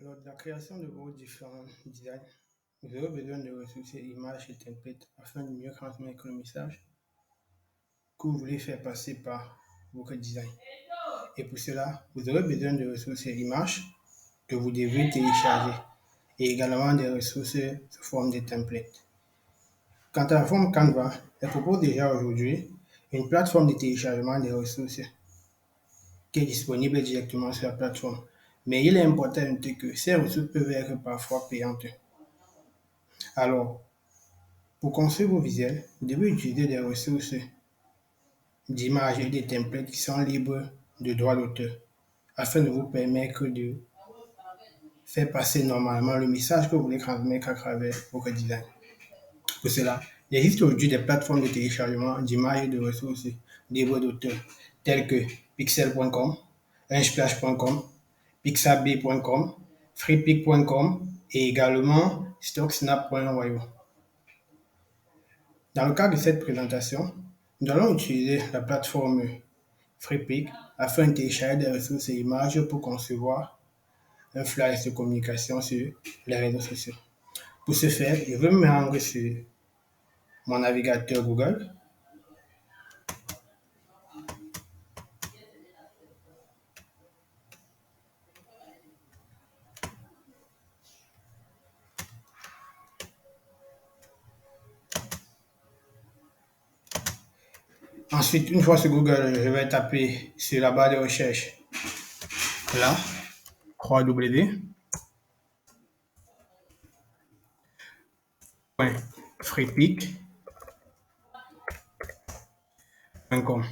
Lors de la création de vos différents designs, vous aurez besoin de ressources images et templates afin de mieux transmettre le message que vous voulez faire passer par votre design. Et pour cela, vous aurez besoin de ressources images que vous devez télécharger et également des ressources sous forme de templates. Quant à la forme Canva, elle propose déjà aujourd'hui une plateforme de téléchargement des ressources qui est disponible directement sur la plateforme. Mais il est important de noter que ces ressources peuvent être parfois payantes. Alors, pour construire vos visuels, vous devez utiliser des ressources d'images et des templates qui sont libres de droits d'auteur afin de vous permettre de faire passer normalement le message que vous voulez transmettre à travers votre design. Pour cela, il existe aujourd'hui des plateformes de téléchargement d'images et de ressources libres d'auteur telles que pixel.com, unsplash.com, pixabay.com, freepik.com et également stocksnap.io. Dans le cadre de cette présentation, nous allons utiliser la plateforme Freepik afin de télécharger des ressources et images pour concevoir un flyer de communication sur les réseaux sociaux. Pour ce faire, je vais me rendre sur mon navigateur Google. Ensuite, une fois sur Google, je vais taper sur la barre de recherche là, www.freepik.com.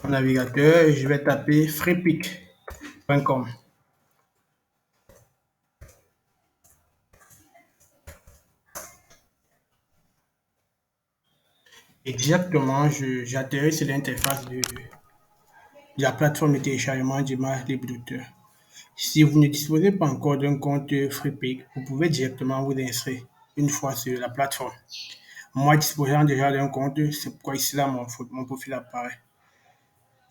Mon navigateur, je vais taper freepik.com. Exactement, j'atterris sur l'interface de la plateforme de téléchargement d'images libre d'auteur. Si vous ne disposez pas encore d'un compte Freepik, vous pouvez directement vous inscrire une fois sur la plateforme. Moi, disposant déjà d'un compte, c'est pourquoi ici là mon profil apparaît.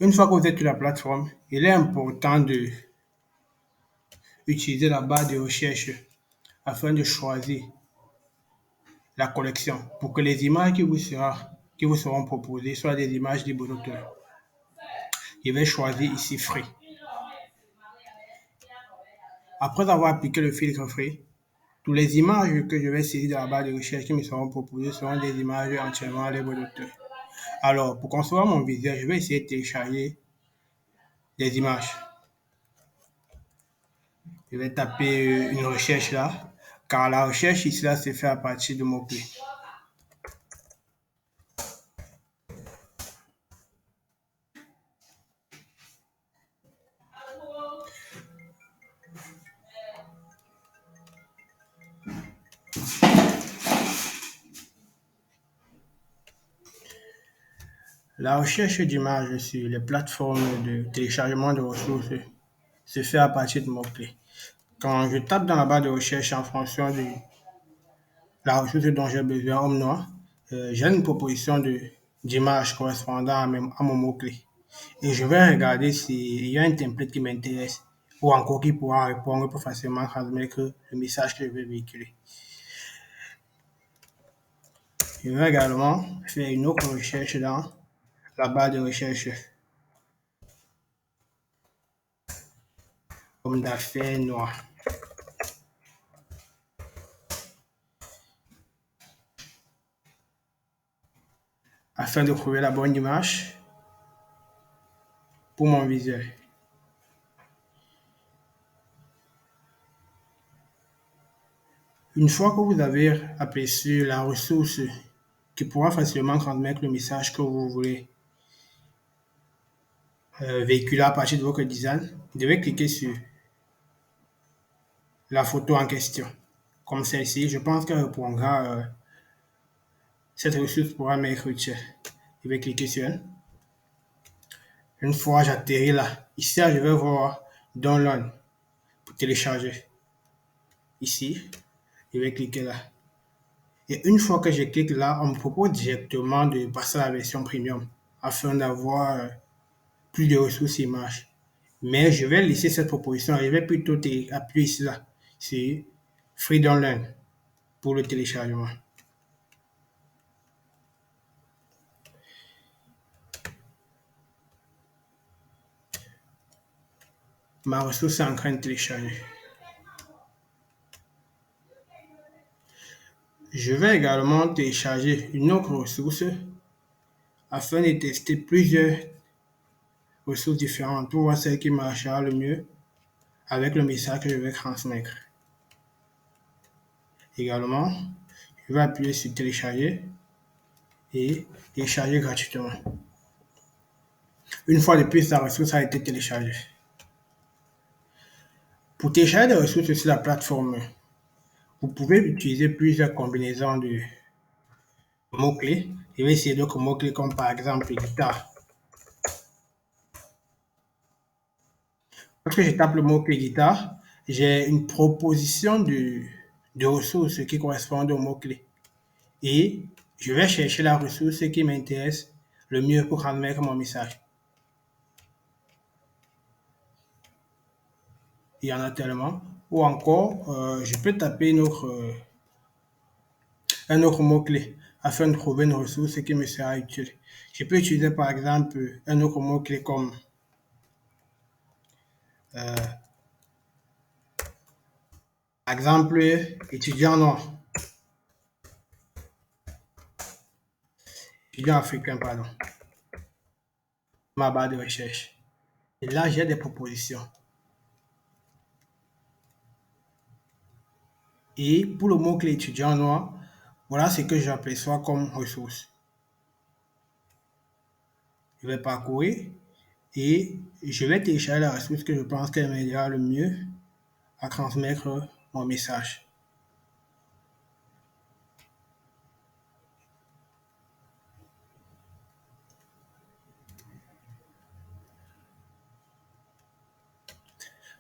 Une fois que vous êtes sur la plateforme, il est important de utiliser la barre de recherche afin de choisir la collection pour que les images qui vous seront proposées soient des images libres d'auteur. Je vais choisir ici Free. Après avoir appliqué le filtre Free, toutes les images que je vais saisir dans la barre de recherche qui me seront proposées seront des images entièrement libres d'auteur. Alors, pour concevoir mon visuel, je vais essayer de télécharger des images. Je vais taper une recherche là, car la recherche ici là se fait à partir de mots-clés. La recherche d'images sur les plateformes de téléchargement de ressources se fait à partir de mots-clés. Quand je tape dans la barre de recherche en fonction de la ressource dont j'ai besoin, homme noir, j'ai une proposition d'images correspondant à mon mot-clé. Et je vais regarder s'il y a un template qui m'intéresse ou encore qui pourra répondre pour facilement transmettre le message que je veux véhiculer. Je vais également faire une autre recherche dans la barre de recherche homme d'affaires noir afin de trouver la bonne image pour mon visuel. Une fois que vous avez aperçu la ressource qui pourra facilement transmettre le message que vous voulez véhiculé à partir de votre design, vous devez cliquer sur la photo en question, comme celle-ci. Je pense qu'elle répondra, cette ressource pourra m'être utile. Je vais cliquer sur elle. Une fois j'atterris là, ici, je vais voir Download pour télécharger. Ici, je vais cliquer là. Et une fois que je clique là, on me propose directement de passer à la version premium afin d'avoir plus de ressources images. Mais je vais laisser cette proposition. Je vais plutôt appuyer ici là. C'est Free Download pour le téléchargement. Ma ressource est en train de télécharger. Je vais également télécharger une autre ressource afin de tester plusieurs ressources différentes pour voir celle qui marchera le mieux avec le message que je vais transmettre. Également, je vais appuyer sur télécharger et télécharger gratuitement. Une fois de plus, la ressource a été téléchargée. Pour télécharger des ressources sur la plateforme, vous pouvez utiliser plusieurs combinaisons de mots-clés. Je vais essayer d'autres mots-clés comme par exemple guitare. Lorsque je tape le mot-clé guitare, j'ai une proposition de ressources qui correspondent au mot-clé. Et je vais chercher la ressource qui m'intéresse le mieux pour transmettre mon message. Il y en a tellement. Ou encore, je peux taper un autre mot-clé afin de trouver une ressource qui me sera utile. Je peux utiliser par exemple un autre mot-clé comme euh, par exemple étudiant noir, étudiant africain, pardon, ma barre de recherche. Et là, j'ai des propositions. Et pour le mot-clé étudiant noir, voilà ce que j'aperçois comme ressource. Je vais parcourir et je vais télécharger la ressource que je pense qu'elle m'aidera le mieux à transmettre mon message.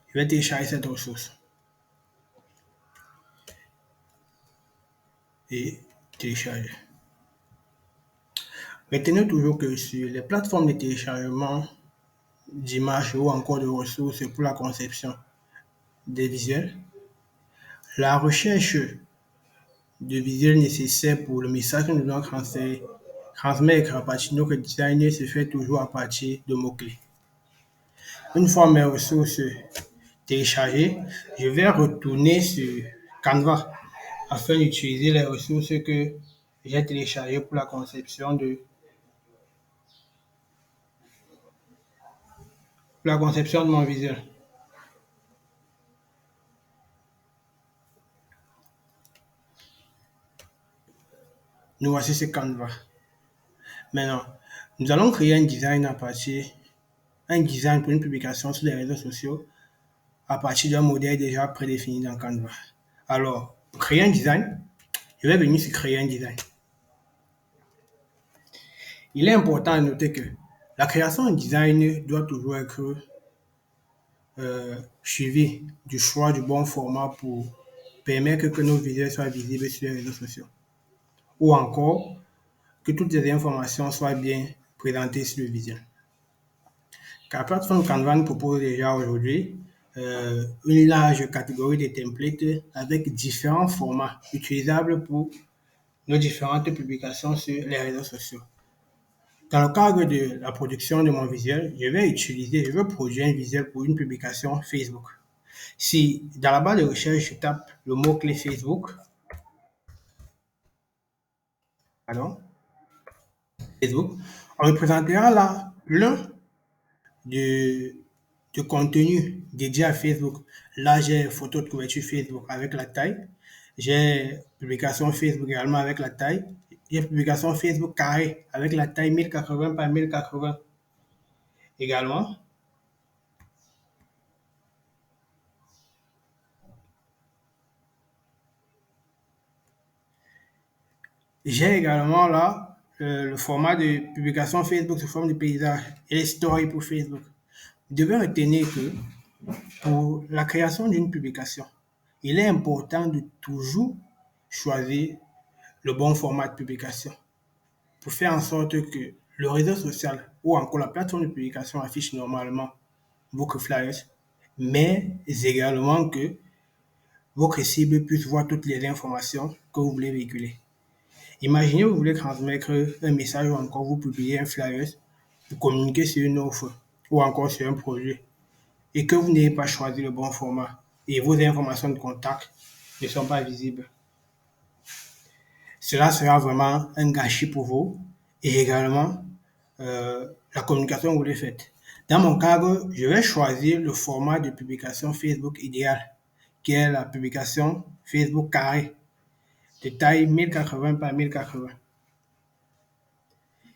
Je vais télécharger cette ressource et télécharger. Retenez toujours que sur les plateformes de téléchargement d'images ou encore de ressources pour la conception des visuels, la recherche de visuels nécessaires pour le message que nous devons transmettre à partir de notre design se fait toujours à partir de mots-clés. Une fois mes ressources téléchargées, je vais retourner sur Canva afin d'utiliser les ressources que j'ai téléchargées pour la conception mon visuel. Nous voici sur Canva. Maintenant, nous allons créer un design pour une publication sur les réseaux sociaux à partir d'un modèle déjà prédéfini dans Canva. Alors, pour créer un design, je vais venir sur créer un design. Il est important de noter que la création d'un design doit toujours être suivie du choix du bon format pour permettre que nos visuels soient visibles sur les réseaux sociaux. Ou encore, que toutes les informations soient bien présentées sur le visuel. Car la plateforme Canva nous propose déjà aujourd'hui une large catégorie de templates avec différents formats utilisables pour nos différentes publications sur les réseaux sociaux. Dans le cadre de la production de mon visuel, je vais produire un visuel pour une publication Facebook. Si dans la barre de recherche, je tape le mot-clé Facebook, Facebook, on me présentera là plein de, de contenu dédié à Facebook. Là, j'ai photo de couverture Facebook avec la taille. J'ai publication Facebook également avec la taille. J'ai publication Facebook carré avec la taille 1080 par 1080. Également, j'ai également là le format de publication Facebook sous forme de paysage et les stories pour Facebook. Vous devez retenir que pour la création d'une publication, il est important de toujours choisir le bon format de publication pour faire en sorte que le réseau social ou encore la plateforme de publication affiche normalement vos flyers, mais également que votre cible puisse voir toutes les informations que vous voulez véhiculer. Imaginez vous voulez transmettre un message ou encore vous publier un flyer pour communiquer sur une offre ou encore sur un projet et que vous n'ayez pas choisi le bon format et vos informations de contact ne sont pas visibles. Cela sera vraiment un gâchis pour vous et également la communication que vous les faites. Dans mon cadre, je vais choisir le format de publication Facebook idéal, qui est la publication Facebook carré, de taille 1080 par 1080.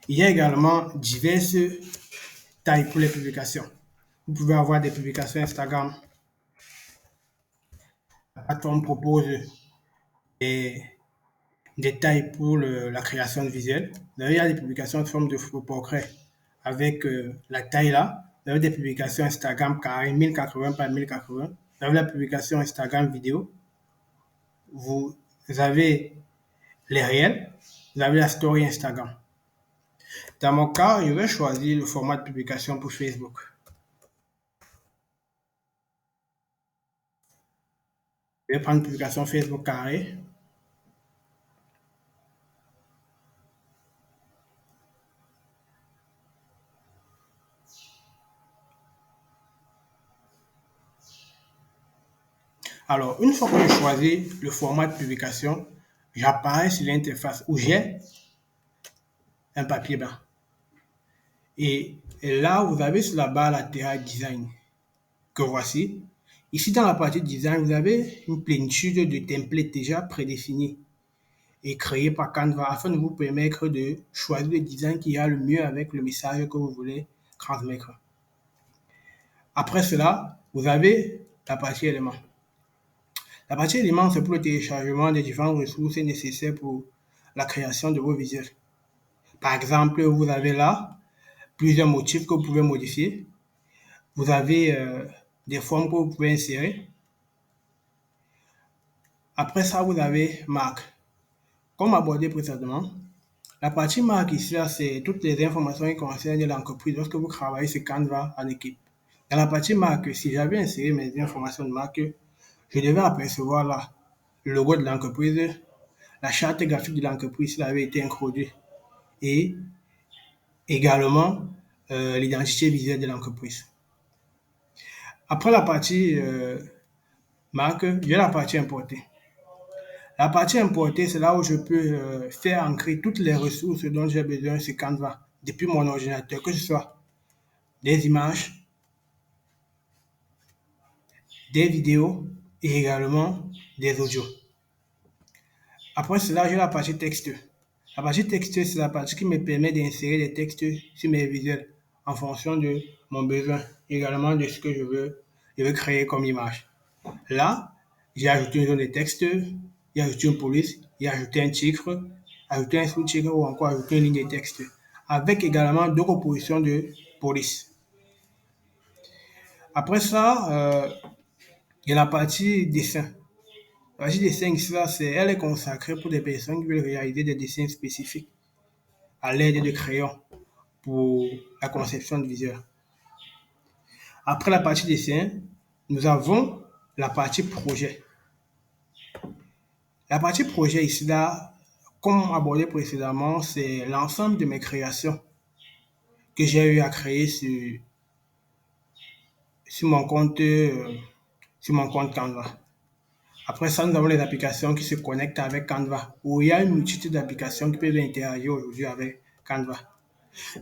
Il y a également diverses tailles pour les publications. Vous pouvez avoir des publications Instagram. La plateforme propose des, des tailles pour la création de visuels. D'ailleurs, il y a des publications en forme de portrait avec la taille là. Vous avez des publications Instagram carré 1080 par 1080. Vous avez la publication Instagram vidéo. Vous avez les réels. Vous avez la story Instagram. Dans mon cas, je vais choisir le format de publication pour Facebook. Je vais prendre une publication Facebook carré. Alors, une fois que j'ai choisi le format de publication, j'apparais sur l'interface où j'ai un papier blanc. Et là, vous avez sur la barre latérale Design que voici. Ici, dans la partie Design, vous avez une plénitude de templates déjà prédéfinis et créés par Canva afin de vous permettre de choisir le design qui ira le mieux avec le message que vous voulez transmettre. Après cela, vous avez la partie éléments. La partie éléments, c'est pour le téléchargement des différentes ressources nécessaires pour la création de vos visuels. Par exemple, vous avez là plusieurs motifs que vous pouvez modifier. Vous avez des formes que vous pouvez insérer. Après ça, vous avez marque. Comme abordé précédemment, la partie marque ici, c'est toutes les informations qui concernent l'entreprise lorsque vous travaillez sur Canva en équipe. Dans la partie marque, si j'avais inséré mes informations de marque, je devais apercevoir là le logo de l'entreprise, la charte graphique de l'entreprise s'il avait été introduit et également l'identité visuelle de l'entreprise. Après la partie marque, j'ai la partie importée. La partie importée, c'est là où je peux faire ancrer toutes les ressources dont j'ai besoin sur Canva depuis mon ordinateur, que ce soit des images, des vidéos et également des audios. Après cela, j'ai la partie texte. La partie texte, c'est la partie qui me permet d'insérer des textes sur mes visuels en fonction de mon besoin, également de ce que je veux créer comme image. Là, j'ai ajouté une zone de texte, j'ai ajouté une police, j'ai ajouté un titre, ajouté un sous-titre ou encore ajouté une ligne de texte, avec également deux compositions de police. Après ça, il y a la partie dessin. La partie dessin ici, elle est consacrée pour des personnes qui veulent réaliser des dessins spécifiques à l'aide de crayons pour la conception de visuel. Après la partie dessin, nous avons la partie projet. La partie projet ici, là, comme abordé précédemment, c'est l'ensemble de mes créations que j'ai eu à créer sur mon compte, Canva. Après ça, nous avons les applications qui se connectent avec Canva, où il y a une multitude d'applications qui peuvent interagir aujourd'hui avec Canva.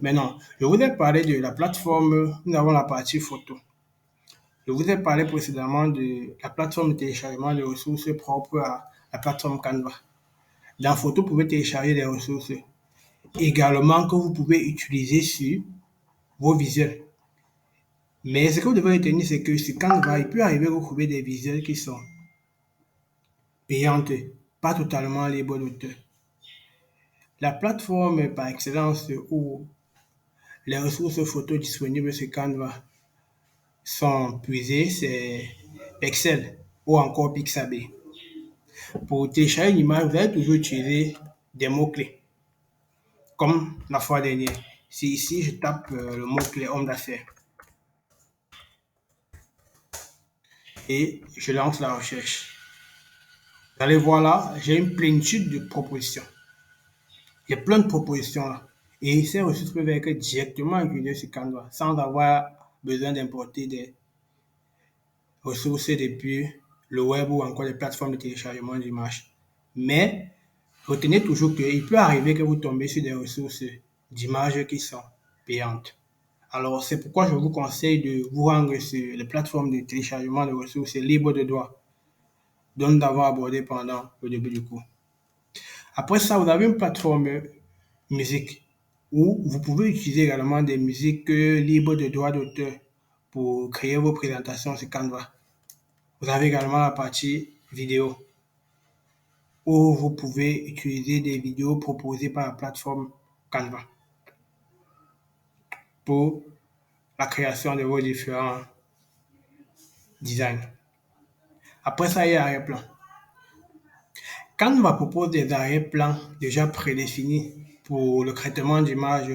Maintenant, je vous ai parlé de la plateforme, nous avons la partie photo. Je vous ai parlé précédemment de la plateforme de téléchargement de ressources propres à la plateforme Canva. Dans photo, vous pouvez télécharger des ressources également que vous pouvez utiliser sur vos visuels. Mais ce que vous devez retenir, c'est que sur Canva, il peut arriver que vous trouvez des visuels qui sont payantes, pas totalement libres d'auteur. La plateforme par excellence où les ressources photos disponibles sur Canva sont puisées, c'est Pexel ou encore Pixabay. Pour télécharger une image, vous allez toujours utiliser des mots-clés, comme la fois dernière. Si ici, je tape le mot-clé homme d'affaires et je lance la recherche. Vous allez voir là, j'ai une plénitude de propositions. Il y a plein de propositions là. Et ces ressources peuvent être directement utilisées sur Canva sans avoir besoin d'importer des ressources depuis le web ou encore les plateformes de téléchargement d'images. Mais retenez toujours qu'il peut arriver que vous tombez sur des ressources d'images qui sont payantes. Alors, c'est pourquoi je vous conseille de vous rendre sur les plateformes de téléchargement de ressources libres de droit, dont nous avons abordé pendant le début du cours. Après ça, vous avez une plateforme musique où vous pouvez utiliser également des musiques libres de droit d'auteur pour créer vos présentations sur Canva. Vous avez également la partie vidéo où vous pouvez utiliser des vidéos proposées par la plateforme Canva pour la création de vos différents designs. Après ça, il y a l'arrière-plan. Canva propose des arrière-plans déjà prédéfinis pour le traitement d'images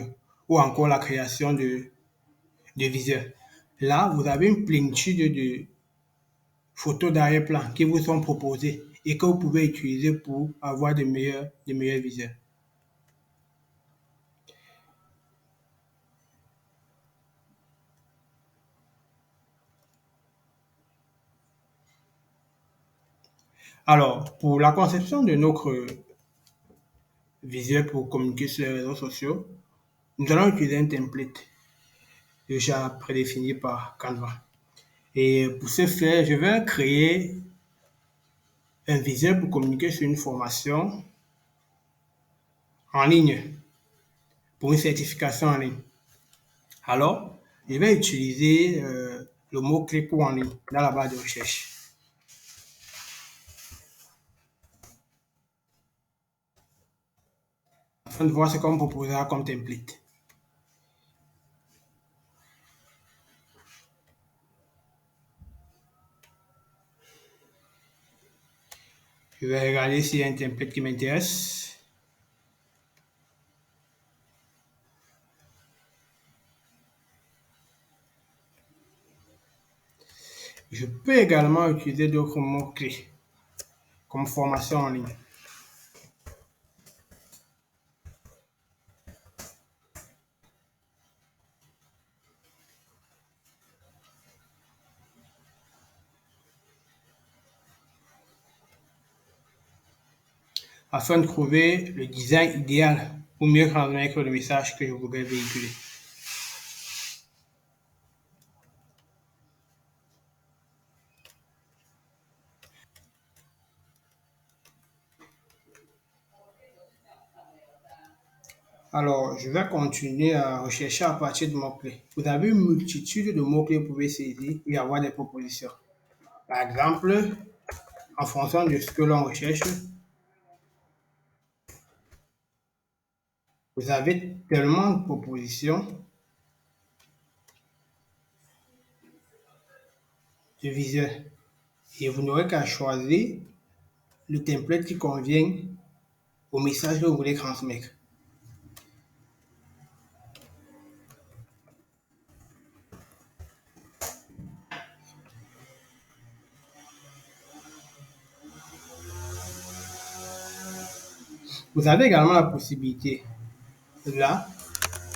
ou encore la création de visuels. Là, vous avez une plénitude de photos d'arrière-plan qui vous sont proposées et que vous pouvez utiliser pour avoir de meilleurs visuels. Alors, pour la conception de notre visuel pour communiquer sur les réseaux sociaux, nous allons utiliser un template déjà prédéfini par Canva. Et pour ce faire, je vais créer un visuel pour communiquer sur une formation en ligne, pour une certification en ligne. Alors, je vais utiliser le mot-clé pour en ligne dans la barre de recherche. Afin de voir ce qu'on me proposera comme template. Je vais regarder s'il y a un template qui m'intéresse. Je peux également utiliser d'autres mots-clés comme formation en ligne. Afin de trouver le design idéal pour mieux transmettre le message que je voudrais véhiculer. Alors, je vais continuer à rechercher à partir de mots-clés. Vous avez une multitude de mots-clés que vous pouvez saisir et avoir des propositions. Par exemple, en fonction de ce que l'on recherche, vous avez tellement de propositions de visuels et vous n'aurez qu'à choisir le template qui convient au message que vous voulez transmettre. Vous avez également la possibilité, là,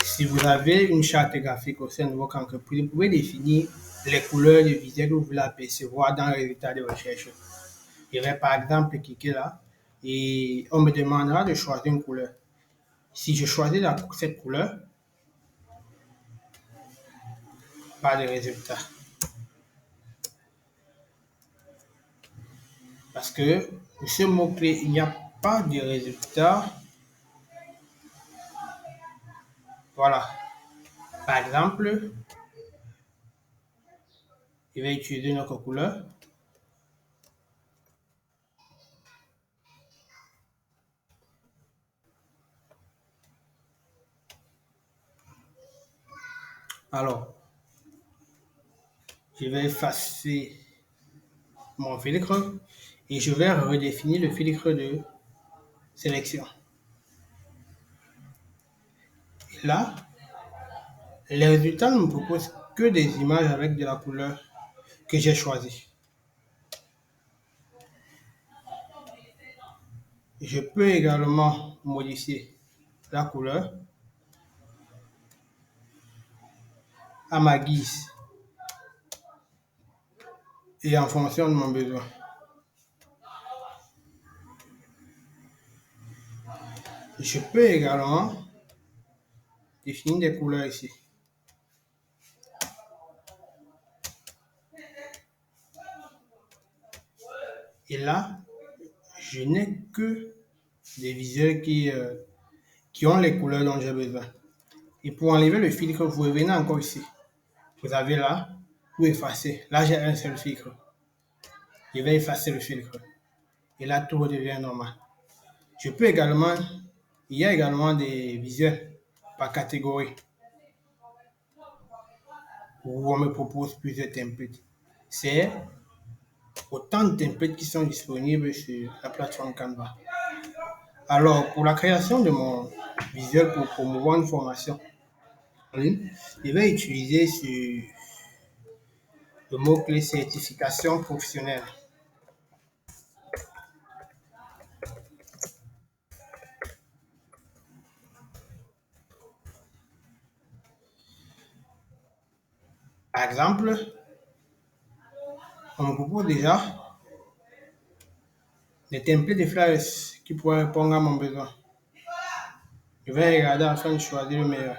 si vous avez une charte graphique au sein de votre entreprise, vous pouvez définir les couleurs de visuels que vous voulez apercevoir dans le résultat de recherche. Je vais par exemple cliquer là et on me demandera de choisir une couleur. Si je choisis cette couleur, pas de résultat. Parce que pour ce mot-clé, il n'y a pas de résultat. Voilà. Par exemple, Je vais utiliser une autre couleur. Alors, je vais effacer mon filtre et je vais redéfinir le filtre de sélection. Et là, les résultats ne me proposent que des images avec de la couleur que j'ai choisie. Je peux également modifier la couleur à ma guise et en fonction de mon besoin. Je peux également définir des couleurs ici. Et là, je n'ai que des visuels qui ont les couleurs dont j'ai besoin. Et pour enlever le filtre, vous revenez encore ici. Vous avez là, pour effacer. Là, j'ai un seul filtre. Je vais effacer le filtre. Et là, tout redevient normal. Je peux également, il y a également des visuels par catégorie où on me propose plusieurs templates. C'est autant de templates qui sont disponibles sur la plateforme Canva. Alors, pour la création de mon visuel pour promouvoir une formation en ligne, je vais utiliser le mot-clé certification professionnelle. Par exemple, on me propose déjà des templates de flyers qui pourraient répondre à mon besoin. Je vais regarder afin de choisir le meilleur.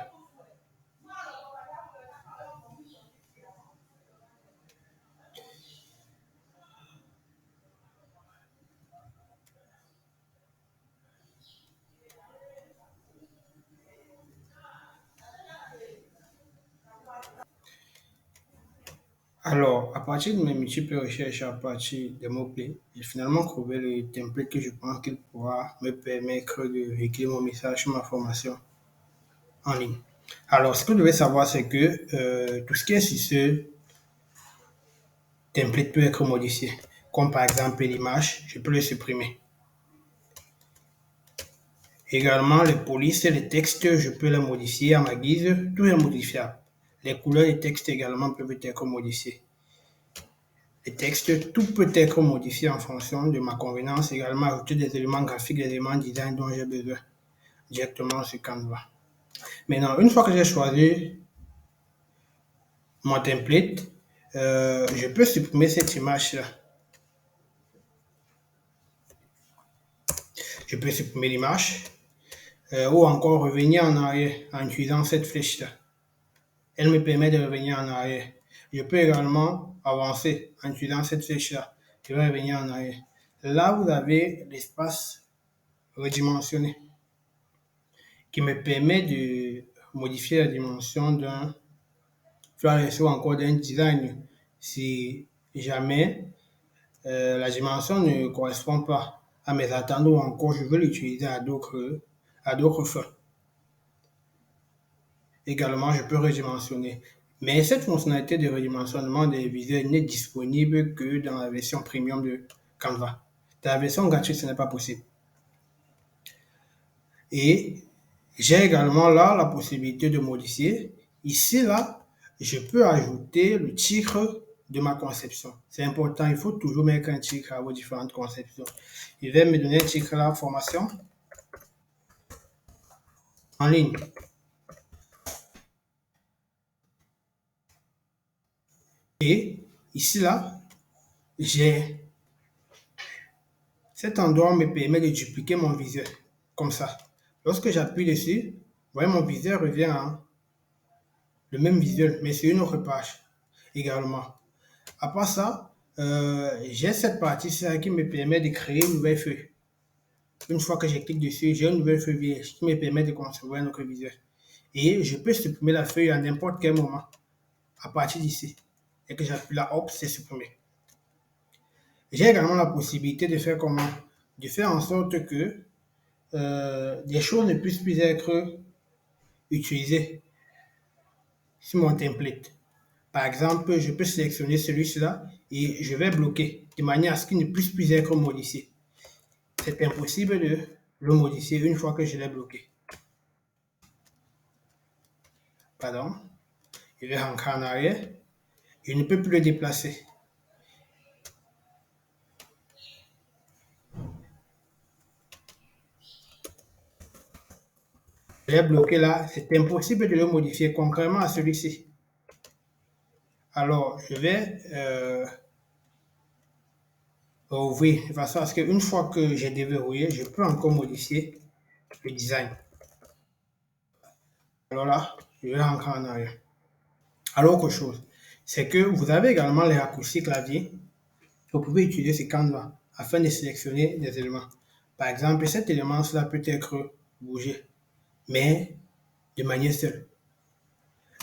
Alors, à partir de mes multiples recherches à partir des mots-clés, j'ai finalement trouvé le template que je pense qu'il pourra me permettre de réécrire mon message sur ma formation en ligne. Alors, ce que vous devez savoir, c'est que tout ce qui est sur ce template peut être modifié. Comme par exemple l'image, je peux le supprimer. Également, les polices et les textes, je peux les modifier à ma guise. Tout est modifiable. Les couleurs des textes également peuvent être modifiées. Les textes, tout peut être modifié en fonction de ma convenance. Également, ajouter des éléments graphiques, des éléments design dont j'ai besoin directement sur Canva. Maintenant, une fois que j'ai choisi mon template, je peux supprimer cette image-là. Je peux supprimer l'image ou encore revenir en arrière en utilisant cette flèche-là. Elle me permet de revenir en arrière. Je peux également avancer en utilisant cette flèche-là. Je vais revenir en arrière. Là, vous avez l'espace redimensionné qui me permet de modifier la dimension d'un flyer ou encore d'un design si jamais la dimension ne correspond pas à mes attentes ou encore je veux l'utiliser à d'autres fins. Également, je peux redimensionner. Mais cette fonctionnalité de redimensionnement des visuels n'est disponible que dans la version premium de Canva. Dans la version gratuite, ce n'est pas possible. Et j'ai également là la possibilité de modifier. Ici, là, je peux ajouter le titre de ma conception. C'est important, il faut toujours mettre un titre à vos différentes conceptions. Il va me donner un titre là, formation en ligne. Et ici, là, j'ai cet endroit me permet de dupliquer mon visuel, comme ça. Lorsque j'appuie dessus, vous voyez, mon visuel revient à le même visuel, mais sur une autre page également. À part ça, j'ai cette partie-ci qui me permet de créer une nouvelle feuille. Une fois que je clique dessus, j'ai une nouvelle feuille vierge qui me permet de construire un autre visuel. Et je peux supprimer la feuille à n'importe quel moment, à partir d'ici. et que j'appuie là, hop, c'est supprimé. J'ai également la possibilité de faire comment? De faire en sorte que des choses ne puissent plus être utilisées sur mon template. Par exemple, je peux sélectionner celui-là et je vais bloquer de manière à ce qu'il ne puisse plus être modifié. C'est impossible de le modifier une fois que je l'ai bloqué. Pardon. Je vais rentrer en arrière. Je ne peux plus le déplacer. Je l'ai bloqué là. C'est impossible de le modifier contrairement à celui-ci. Alors, je vais ouvrir de façon à ce qu'une fois que j'ai déverrouillé, je peux encore modifier le design. Alors là, je vais rentrer en arrière. Alors, autre chose, c'est que vous avez également les raccourcis clavier. Vous pouvez utiliser ces Canva afin de sélectionner des éléments. Par exemple, cet élément-là peut être bougé, mais de manière seule.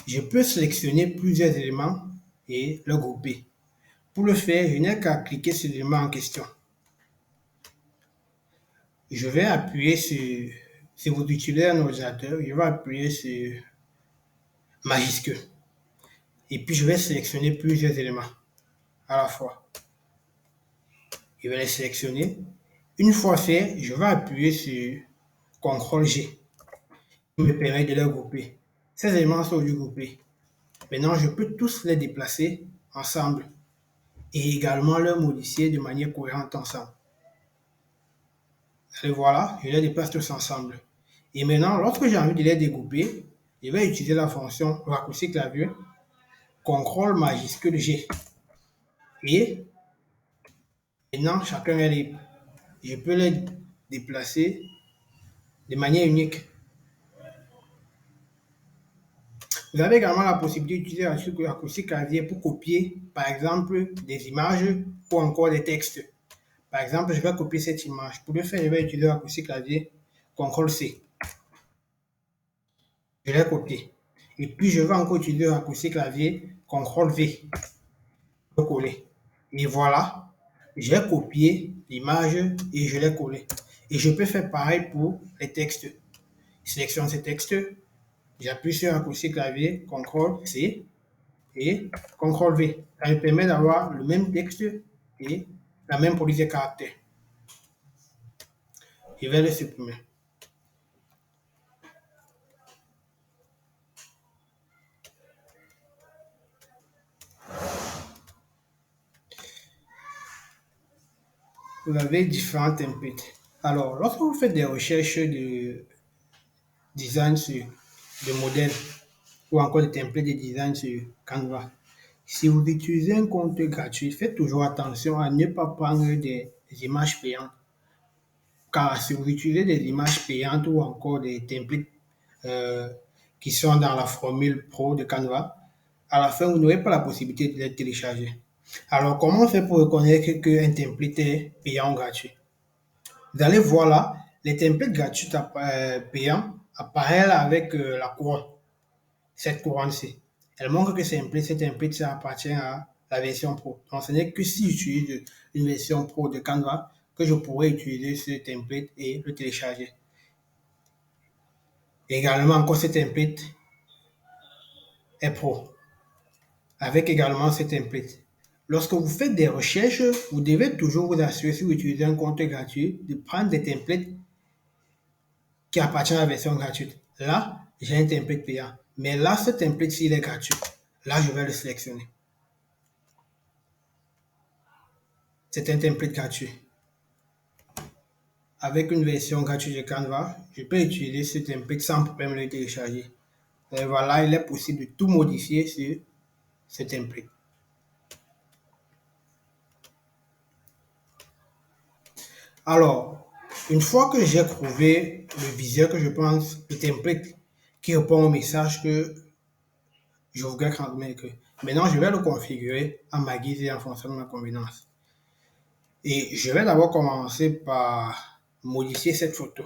Je peux sélectionner plusieurs éléments et les grouper. Pour le faire, je n'ai qu'à cliquer sur l'élément en question. Je vais appuyer sur, si vous utilisez un ordinateur, je vais appuyer sur majuscule. Et puis je vais sélectionner plusieurs éléments à la fois. Je vais les sélectionner. Une fois fait, je vais appuyer sur CTRL-G qui me permet de les grouper. Ces éléments sont groupés. Maintenant, je peux tous les déplacer ensemble et également les modifier de manière cohérente ensemble. Et voilà, je les déplace tous ensemble. Et maintenant, lorsque j'ai envie de les découper, je vais utiliser la fonction raccourci clavier CTRL majuscule G. Et maintenant, chacun est libre. Je peux les déplacer de manière unique. Vous avez également la possibilité d'utiliser le raccourci clavier pour copier, par exemple, des images ou encore des textes. Par exemple, je vais copier cette image. Pour le faire, je vais utiliser le raccourci clavier CTRL-C. Je l'ai copié. Et puis, je vais encore utiliser le raccourci clavier CTRL-V pour coller. Et voilà, j'ai copié l'image et je l'ai collé. Et je peux faire pareil pour les textes. Je sélectionne ces textes, j'appuie sur le raccourci clavier CTRL-C et CTRL-V. Ça me permet d'avoir le même texte et la même police de caractères. Je vais le supprimer. Vous avez différents templates. Alors, lorsque vous faites des recherches de design sur des modèles ou encore des templates de design sur Canva, si vous utilisez un compte gratuit, faites toujours attention à ne pas prendre des images payantes. Car si vous utilisez des images payantes ou encore des templates euh, qui sont dans la formule pro de Canva, à la fin, vous n'aurez pas la possibilité de les télécharger. Alors, comment on fait pour reconnaître qu'un template est payant ou gratuit? Vous allez voir là, les templates gratuits payants apparaissent avec la couronne, cette couronne-ci. Elle montre que cette template ça appartient à la version pro. Donc, ce n'est que si j'utilise une version pro de Canva que je pourrais utiliser ce template et le télécharger. Également, encore ce template est pro, avec également ce template. Lorsque vous faites des recherches, vous devez toujours vous assurer, si vous utilisez un compte gratuit, de prendre des templates qui appartiennent à la version gratuite. Là, j'ai un template payant. Mais là, ce template, s'il est gratuit, là, je vais le sélectionner. C'est un template gratuit. Avec une version gratuite de Canva, je peux utiliser ce template sans problème le télécharger. Et voilà, il est possible de tout modifier sur ce template. Alors, une fois que j'ai trouvé le viseur que je pense, le template qui répond au message que je voudrais transmettre, maintenant je vais le configurer à ma guise et en fonction de ma convenance. Et je vais d'abord commencer par modifier cette photo.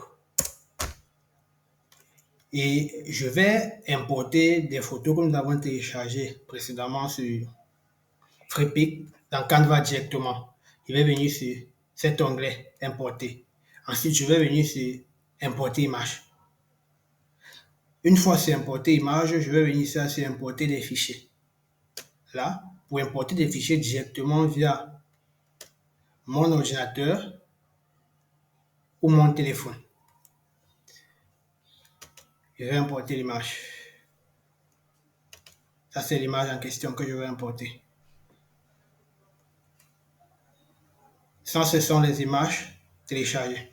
Et je vais importer des photos que nous avons téléchargées précédemment sur FreePic dans Canva directement. Je vais venir sur cet onglet Importer. Ensuite, je vais venir sur Importer image. Une fois sur Importer image, je vais venir sur Importer des fichiers. Là, pour importer des fichiers directement via mon ordinateur ou mon téléphone. Je vais importer l'image. Ça, c'est l'image en question que je vais importer. Ça, ce sont les images téléchargées.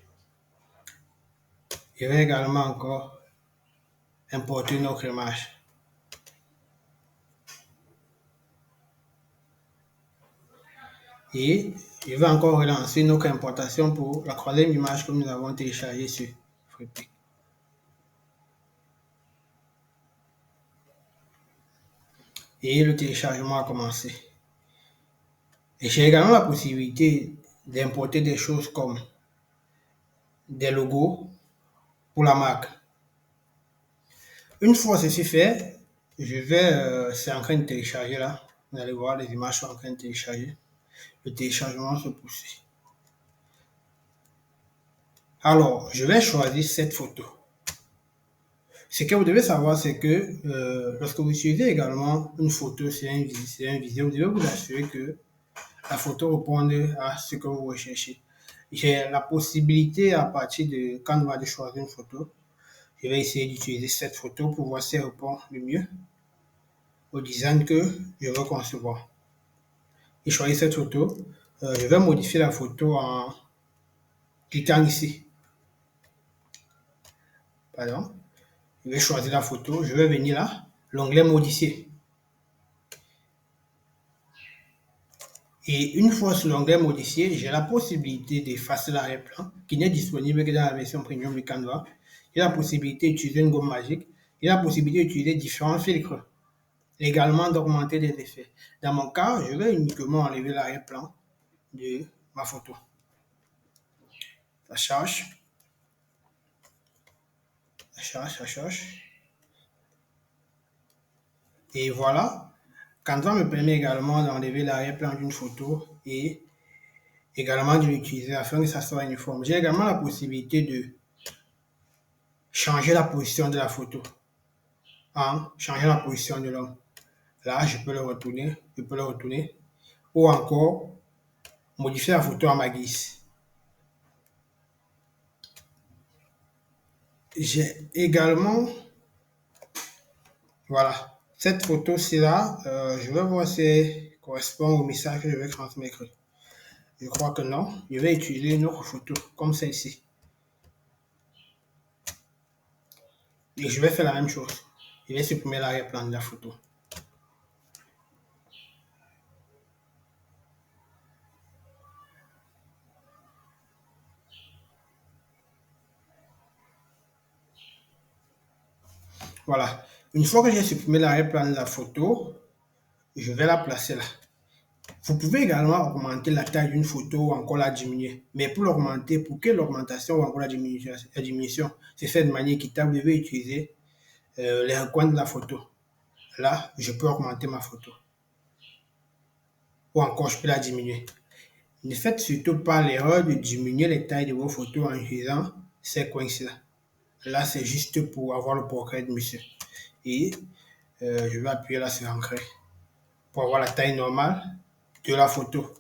Je vais également encore importer une autre image. Et je vais encore relancer une autre importation pour la troisième image que nous avons téléchargée sur FreePic. Et le téléchargement a commencé. Et j'ai également la possibilité d'importer des choses comme des logos pour la marque. Une fois ceci fait, je vais, c'est en train de télécharger là. Vous allez voir, les images sont en train de télécharger. Le téléchargement se poursuit. Alors, je vais choisir cette photo. Ce que vous devez savoir, c'est que lorsque vous utilisez également une photo sur une vidéo, vous devez vous assurer que la photo réponde à ce que vous recherchez. J'ai la possibilité à partir de Canva de choisir une photo. Je vais essayer d'utiliser cette photo pour voir si elle répond le mieux au design que je veux concevoir. Et choisir cette photo. Je vais modifier la photo en cliquant ici. Pardon. Je vais choisir la photo. Je vais venir là, l'onglet modifier. Et une fois sur l'onglet modifié, j'ai la possibilité d'effacer l'arrière-plan qui n'est disponible que dans la version premium de Canva. J'ai la possibilité d'utiliser une gomme magique. J'ai la possibilité d'utiliser différents filtres. Également d'augmenter des effets. Dans mon cas, je vais uniquement enlever l'arrière-plan de ma photo. Ça charge. Ça charge, ça charge. Et voilà. Canva me permet également d'enlever l'arrière-plan d'une photo et également de l'utiliser afin que ça soit uniforme. J'ai également la possibilité de changer la position de la photo en changeant la position de l'homme. Là, je peux le retourner, ou encore modifier la photo à ma guise. J'ai également, voilà, cette photo-ci là, je vais voir si elle correspond au message que je vais transmettre. Je crois que non. Je vais utiliser une autre photo comme celle-ci. Et je vais faire la même chose. Je vais supprimer l'arrière-plan de la photo. Voilà. Une fois que j'ai supprimé l'arrière-plan de la photo, je vais la placer là. Vous pouvez également augmenter la taille d'une photo ou encore la diminuer. Mais pour l'augmenter, pour que l'augmentation ou encore la diminution se fasse de manière équitable, je vais utiliser les recoins de la photo. Là, je peux augmenter ma photo. Ou encore, je peux la diminuer. Ne faites surtout pas l'erreur de diminuer les tailles de vos photos en utilisant ces coins-là. Là, c'est juste pour avoir le portrait de monsieur. Et je vais appuyer là sur Ancrer pour avoir la taille normale de la photo.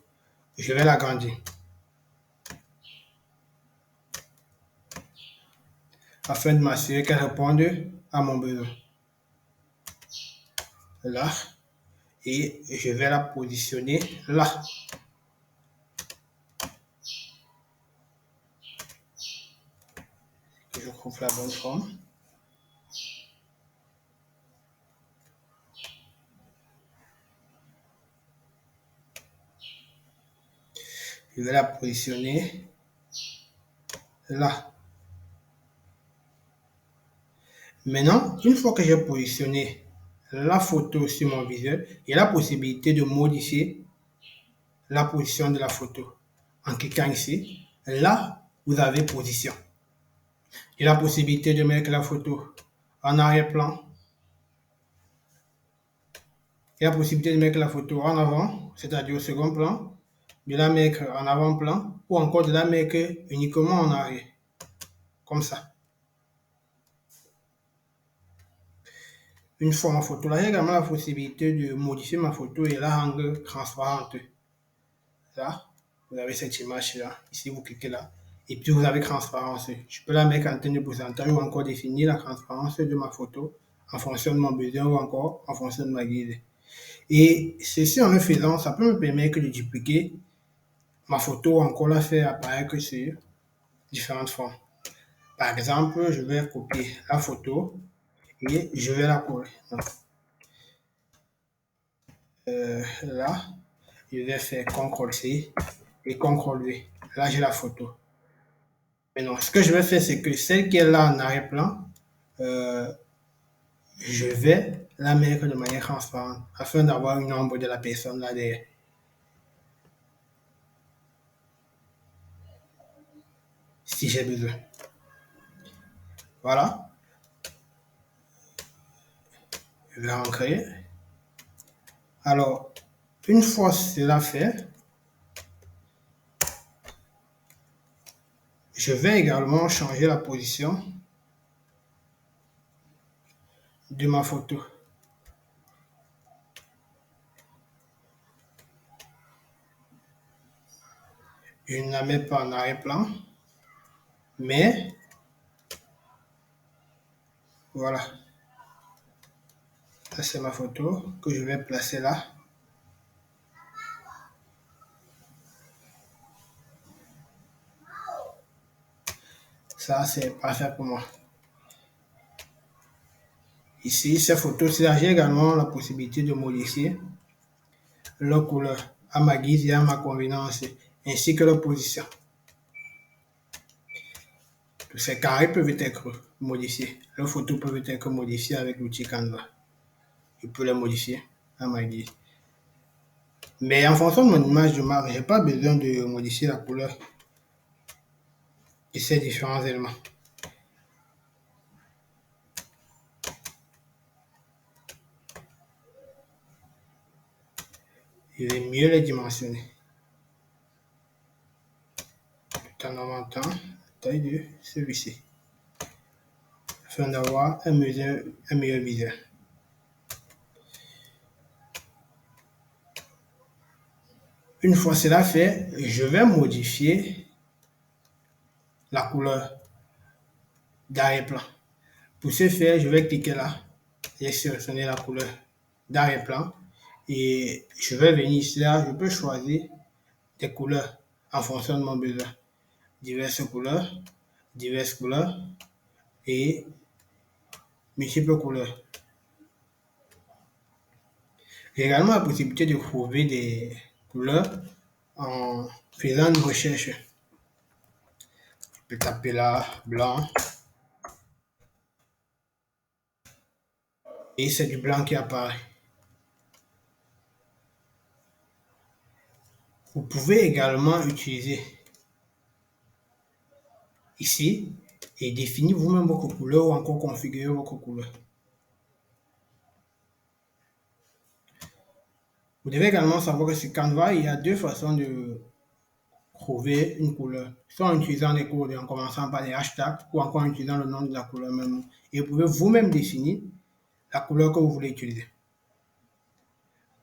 Je vais l'agrandir afin de m'assurer qu'elle réponde à mon besoin. Là. Et je vais la positionner là. Je trouve la bonne forme. Je vais la positionner là. Maintenant, une fois que j'ai positionné la photo sur mon visuel, il y a la possibilité de modifier la position de la photo. En cliquant ici, là, vous avez position. Il y a la possibilité de mettre la photo en arrière-plan. Il y a la possibilité de mettre la photo en avant, c'est-à-dire au second plan, de la mettre en avant-plan ou encore de la mettre uniquement en arrière, comme ça. Une fois ma photo là, j'ai également la possibilité de modifier ma photo et la rendre transparente. Là, vous avez cette image-là. Ici, vous cliquez là. Et puis, vous avez transparence. Je peux la mettre en termes de pourcentage ou encore définir la transparence de ma photo en fonction de mon besoin ou encore en fonction de ma guise. Et ceci, en le faisant, ça peut me permettre de dupliquer ma photo ou encore la faire apparaître sur différentes formes. Par exemple, je vais copier la photo et je vais la coller. Donc, là, je vais faire CTRL-C et CTRL-V. Là, j'ai la photo. Maintenant, ce que je vais faire, c'est que celle qui est là en arrière-plan, euh, je vais la mettre de manière transparente afin d'avoir une ombre de la personne là derrière. Si j'ai besoin. Voilà. Je vais ancrer. Alors, une fois cela fait, je vais également changer la position de ma photo. Je ne la mets pas en arrière-plan, mais voilà. Ça, c'est ma photo que je vais placer là. Ça, c'est parfait pour moi. Ici, ces photos-ci, j'ai également la possibilité de modifier leur couleur à ma guise et à ma convenance, ainsi que leur position. Ces carrés peuvent être modifiés. Leurs photos peuvent être modifiées avec l'outil Canva. Je peux les modifier à ma guise. Mais en fonction de mon image de marque, je n'ai pas besoin de modifier la couleur de ces différents éléments. Je vais mieux les dimensionner. Tout en augmentant la taille de celui-ci, afin d'avoir un meilleur visuel. Une fois cela fait, je vais modifier la couleur d'arrière-plan. Pour ce faire, je vais cliquer là et sélectionner la couleur d'arrière-plan. Et je vais venir ici, là, je peux choisir des couleurs en fonction de mon besoin. Diverses couleurs et multiples couleurs. J'ai également la possibilité de trouver des couleurs en faisant une recherche. Je peux taper là, blanc. Et c'est du blanc qui apparaît. Vous pouvez également utiliser ici et définir vous-même votre couleur ou encore configurer votre couleur. Vous devez également savoir que sur Canva, il y a deux façons de trouver une couleur. Soit en utilisant les codes en commençant par des hashtags ou encore en utilisant le nom de la couleur même. Et vous pouvez vous-même définir la couleur que vous voulez utiliser.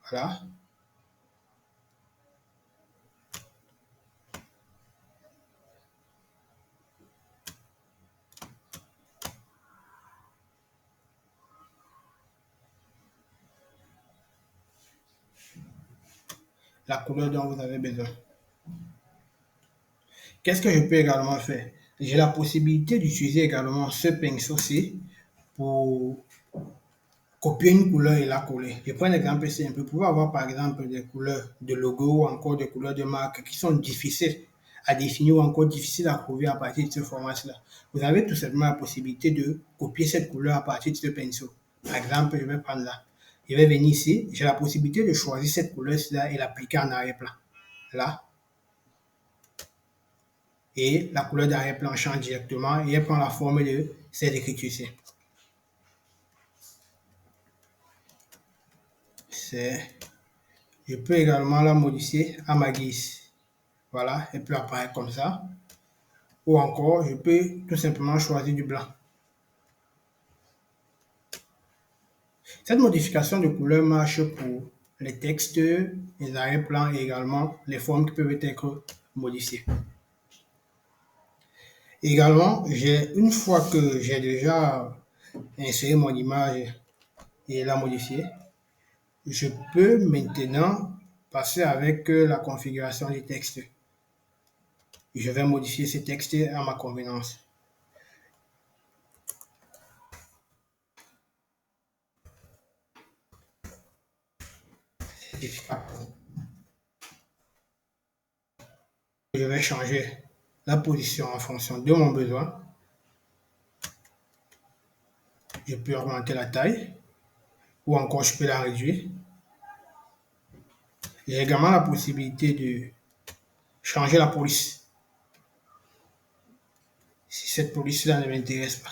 Voilà. La couleur dont vous avez besoin. Qu'est-ce que je peux également faire? J'ai la possibilité d'utiliser également ce pinceau-ci pour copier une couleur et la coller. Je prends un exemple simple. Vous pouvez avoir par exemple des couleurs de logo ou encore des couleurs de marque qui sont difficiles à définir ou encore difficiles à trouver à partir de ce format-là. Vous avez tout simplement la possibilité de copier cette couleur à partir de ce pinceau. Par exemple, je vais prendre là. Je vais venir ici. J'ai la possibilité de choisir cette couleur-là et l'appliquer en arrière-plan. Là. Et la couleur d'arrière-plan change directement et elle prend la forme de cette écriture-ci. c'est, je peux également la modifier à ma guise. Voilà, elle peut apparaître comme ça. Ou encore, je peux tout simplement choisir du blanc. Cette modification de couleur marche pour les textes, les arrière-plans et également les formes qui peuvent être modifiées. Également, une fois que j'ai déjà inséré mon image et la modifier, je peux maintenant passer avec la configuration du texte. Je vais modifier ce texte à ma convenance. Je vais changer la position en fonction de mon besoin. Je peux augmenter la taille ou encore je peux la réduire. J'ai également la possibilité de changer la police si cette police-là ne m'intéresse pas.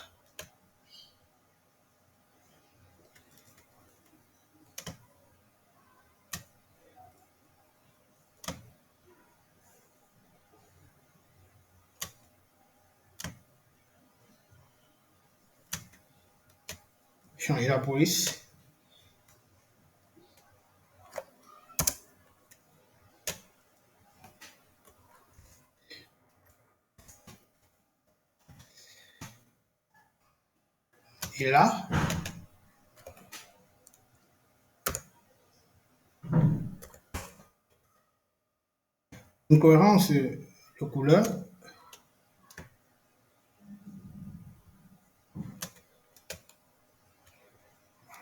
Changer la police. Et là, une cohérence de couleur.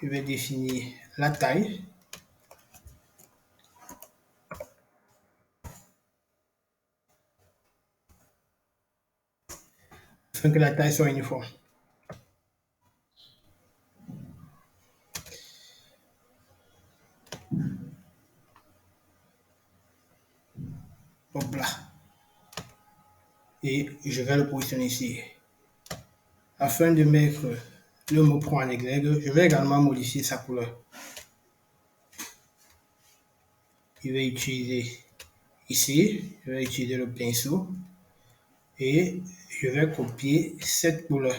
Je vais définir la taille. Afin que la taille soit uniforme. Hop là. Et je vais le positionner ici. Afin de mettre le mot point en exergue, je vais également modifier sa couleur. Je vais utiliser ici, je vais utiliser le pinceau et je vais copier cette couleur.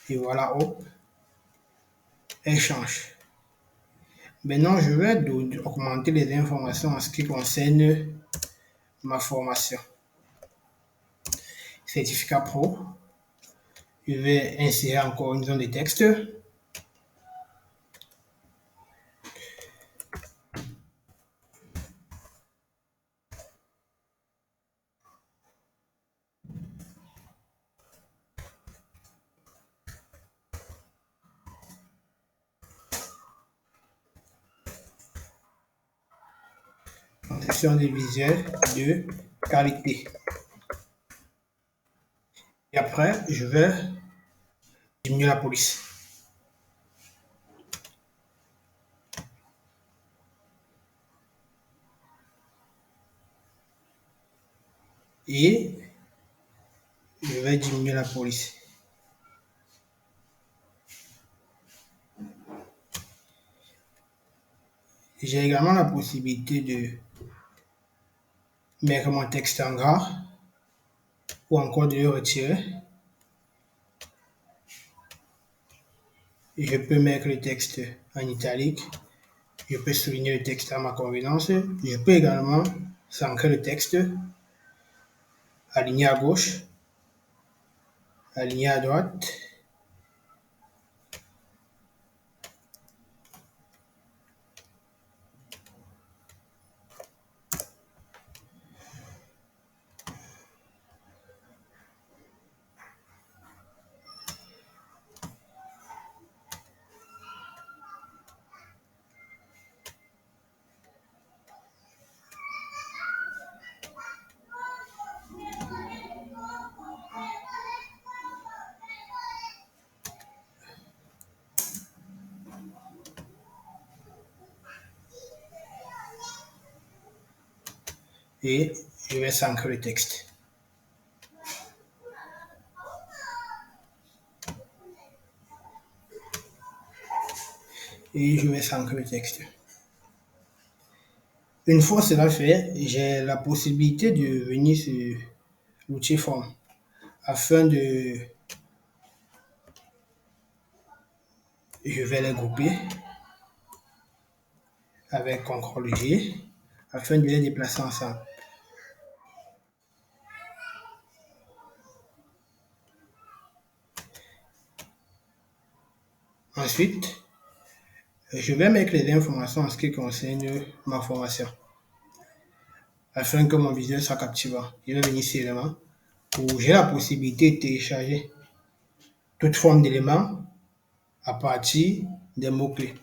Et voilà, hop, elle change. Maintenant, je vais augmenter les informations en ce qui concerne ma formation. Certificat pro. Je vais insérer encore une zone de texte. Section de visuel de qualité. Et après, je vais diminuer la police. Et je vais diminuer la police. J'ai également la possibilité de mettre mon texte en gras ou encore de le retirer. Je peux mettre le texte en italique. Je peux souligner le texte à ma convenance. Je peux également centrer le texte, aligner à gauche, aligner à droite. Et je vais centrer le texte. et je vais centrer le texte. Une fois cela fait, j'ai la possibilité de venir sur l'outil forme afin de, je vais les grouper avec CTRL G afin de les déplacer ensemble. Ensuite, je vais mettre les informations en ce qui concerne ma formation afin que mon visuel soit captivant. Je vais venir sur éléments où j'ai la possibilité de télécharger toute forme d'éléments à partir des mots-clés.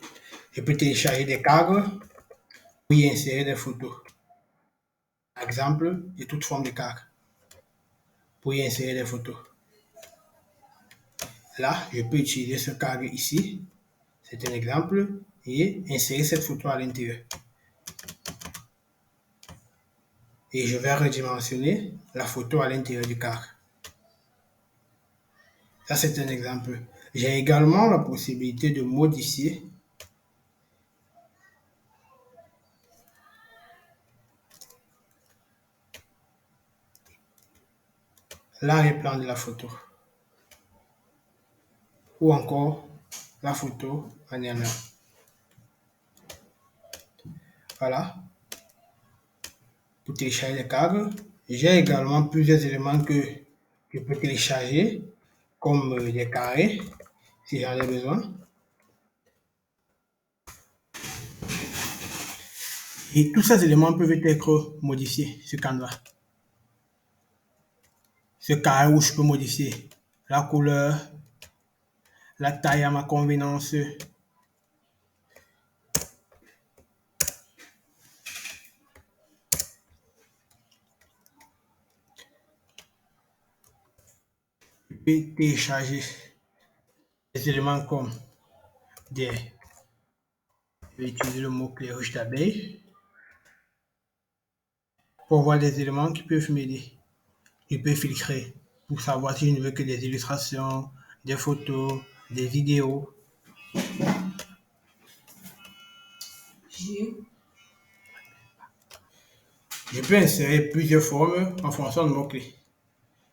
Je peux télécharger des cadres pour y insérer des photos. Par exemple, de toute forme de cadre pour y insérer des photos. Là, je peux utiliser ce cadre ici, c'est un exemple, et insérer cette photo à l'intérieur. Et je vais redimensionner la photo à l'intérieur du cadre. Ça, c'est un exemple. J'ai également la possibilité de modifier l'arrière-plan de la photo ou encore la photo en elle-même. Voilà, pour télécharger les cadres. J'ai également plusieurs éléments que je peux télécharger, comme des carrés, si j'en ai besoin. Et tous ces éléments peuvent être modifiés sur Canva. Ce carré où je peux modifier la couleur, la taille à ma convenance. Je peux télécharger des éléments comme des... Je vais utiliser le mot-clé ruche d'abeille pour voir des éléments qui peuvent m'aider. Je peux filtrer pour savoir si je ne veux que des illustrations, des photos, des vidéos. Je peux insérer plusieurs formes en fonction de mots-clés.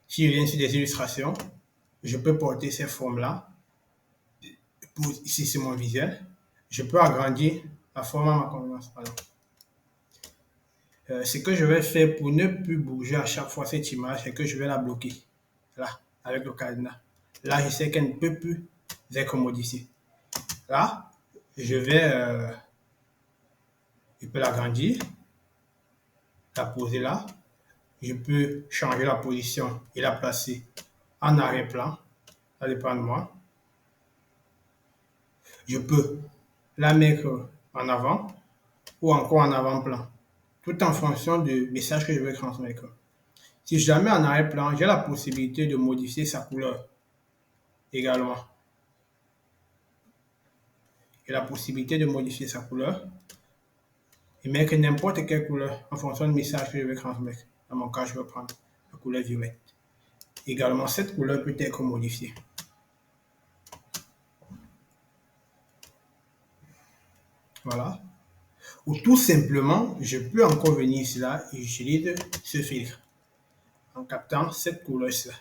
Si je viens sur des illustrations, je peux porter ces formes-là. Ici, c'est mon visuel. Je peux agrandir la forme à ma convenance. Ce que je vais faire pour ne plus bouger à chaque fois cette image, c'est que je vais la bloquer. Là, avec le cadenas. Là, je sais qu'elle ne peut plus être modifiée. Là, je peux l'agrandir, la poser là. Je peux changer la position et la placer en arrière-plan. Ça dépend de moi. Je peux la mettre en avant ou encore en avant-plan, tout en fonction du message que je veux transmettre. Si je la mets en arrière-plan, j'ai la possibilité de modifier sa couleur également. J'ai la possibilité de modifier sa couleur et mettre n'importe quelle couleur en fonction du message que je veux transmettre. Dans mon cas, je vais prendre la couleur violette. Également, cette couleur peut être modifiée. Voilà. Ou tout simplement, je peux encore venir ici là et j'utilise ce filtre en captant cette couleur-là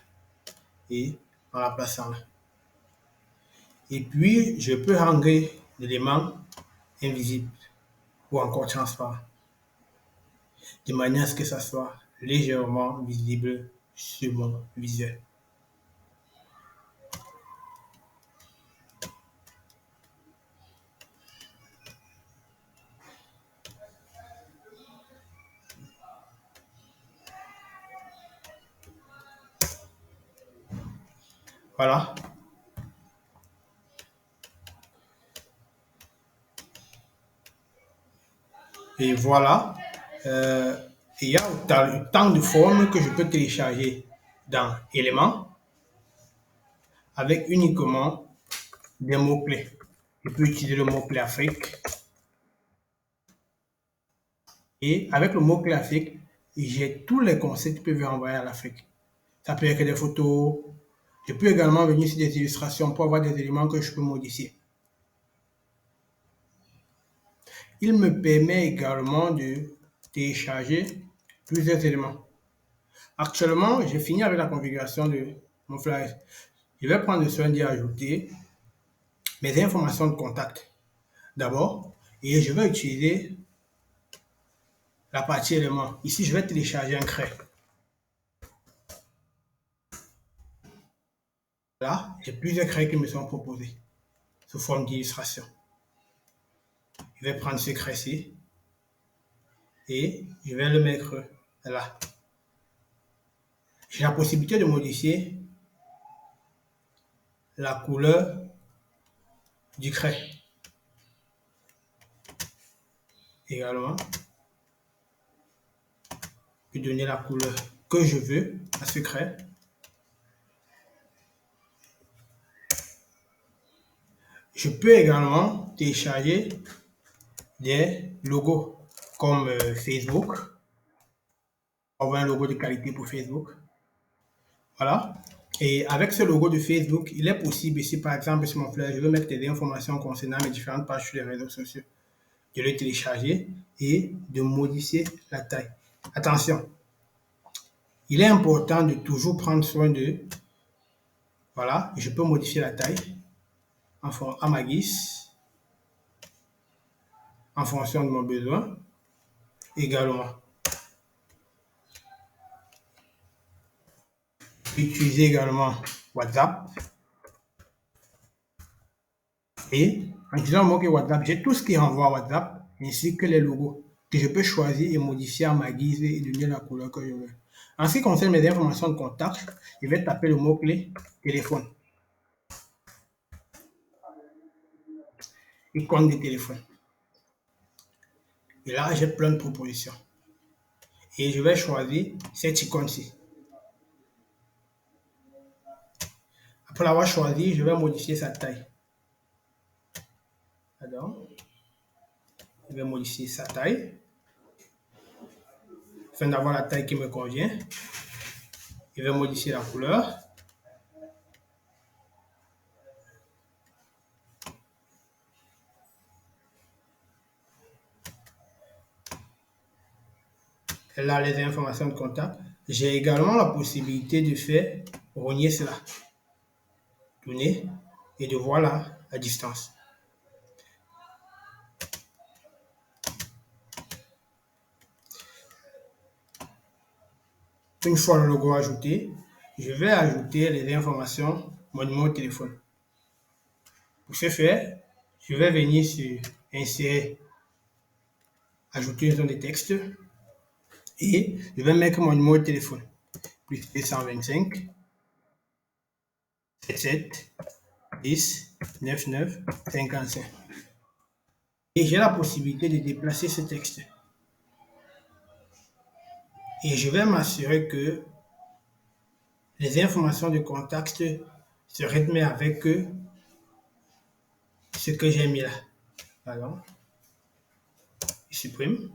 et en la plaçant là. Et puis, je peux rendre l'élément invisible ou encore transparent, de manière à ce que ça soit légèrement visible sur mon visuel. Voilà. Et voilà. Il y a autant de formes que je peux télécharger dans Éléments avec uniquement des mots-clés. Je peux utiliser le mot-clé Afrique. Et avec le mot-clé Afrique, j'ai tous les concepts qui peuvent envoyer à l'Afrique. Ça peut être des photos. Je peux également venir sur des illustrations pour avoir des éléments que je peux modifier. Il me permet également de télécharger plusieurs éléments. Actuellement, j'ai fini avec la configuration de mon Flyers. Je vais prendre le soin d'y ajouter mes informations de contact d'abord et je vais utiliser la partie éléments. Ici, je vais télécharger un craie. Là, j'ai plusieurs craies qui me sont proposés sous forme d'illustration. Je vais prendre ce craie-ci et je vais le mettre là. J'ai la possibilité de modifier la couleur du craie. Également, je vais donner la couleur que je veux à ce craie. Je peux également télécharger des logos comme Facebook. Avoir un logo de qualité pour Facebook. Voilà. Et avec ce logo de Facebook, il est possible, si par exemple sur mon flyer, je veux mettre des informations concernant mes différentes pages sur les réseaux sociaux, de le télécharger et de modifier la taille. Attention, il est important de toujours prendre soin de... Voilà, je peux modifier la taille à ma guise, en fonction de mon besoin également. Utiliser également WhatsApp. Et en utilisant le mot-clé WhatsApp, j'ai tout ce qui renvoie à WhatsApp, ainsi que les logos que je peux choisir et modifier à ma guise et donner la couleur que je veux. En ce qui concerne mes informations de contact, je vais taper le mot-clé téléphone. Icône de téléphone. Et là, j'ai plein de propositions. Et je vais choisir cette icône-ci. Après l'avoir choisi, je vais modifier sa taille. Alors, je vais modifier sa taille afin d'avoir la taille qui me convient. Je vais modifier la couleur. Et là, les informations de contact. J'ai également la possibilité de faire rogner cela. Tourner et de voir la distance. Une fois le logo ajouté, je vais ajouter les informations, mon numéro de téléphone. Pour ce faire, je vais venir sur Insérer, ajouter une zone de texte et je vais mettre mon numéro de téléphone. Plus 225 77 10 99 55. Et j'ai la possibilité de déplacer ce texte. Et je vais m'assurer que les informations de contact se rythment avec ce que j'ai mis là. Alors, je supprime.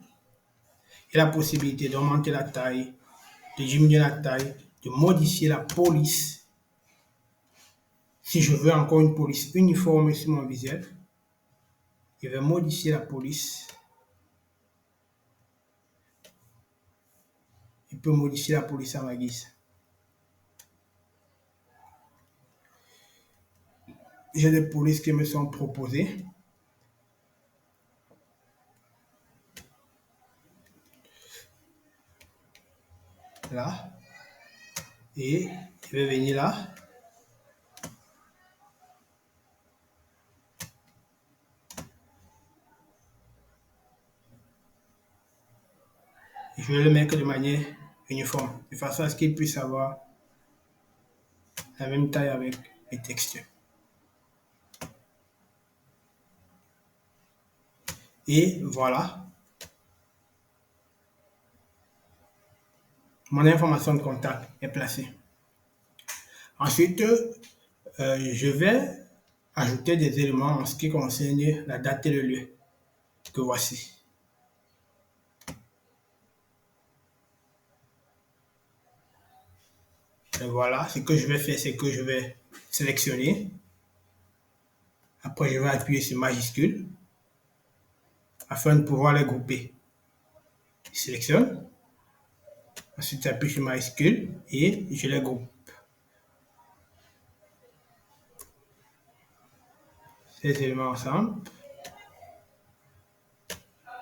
Et la possibilité d'augmenter la taille, de diminuer la taille, de modifier la police. Si je veux encore une police uniforme sur mon visuel, je vais modifier la police. Je peux modifier la police à ma guise. J'ai des polices qui me sont proposées. Là. Et je vais venir là. Et je vais le mettre de manière uniforme, de façon à ce qu'il puisse avoir la même taille avec les textures. Et voilà. Mon information de contact est placée. Ensuite, je vais ajouter des éléments en ce qui concerne la date et le lieu que voici. Et voilà, ce que je vais faire, c'est que je vais sélectionner. Après, je vais appuyer sur majuscule. afin de pouvoir les grouper. Je sélectionne, ensuite j'appuie sur majuscule et je les groupe. Ces éléments ensemble,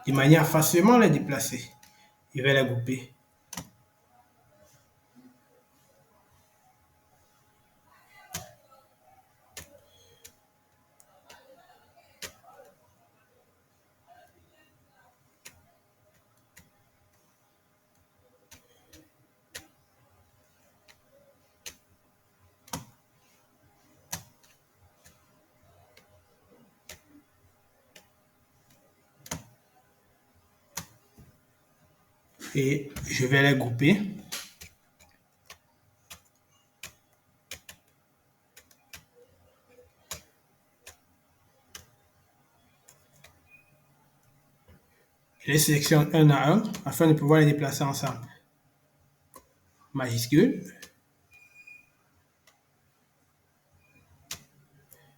de manière à facilement les déplacer. Je vais les grouper. Et je vais les grouper. Je les sélectionne un à un afin de pouvoir les déplacer ensemble. Majuscule.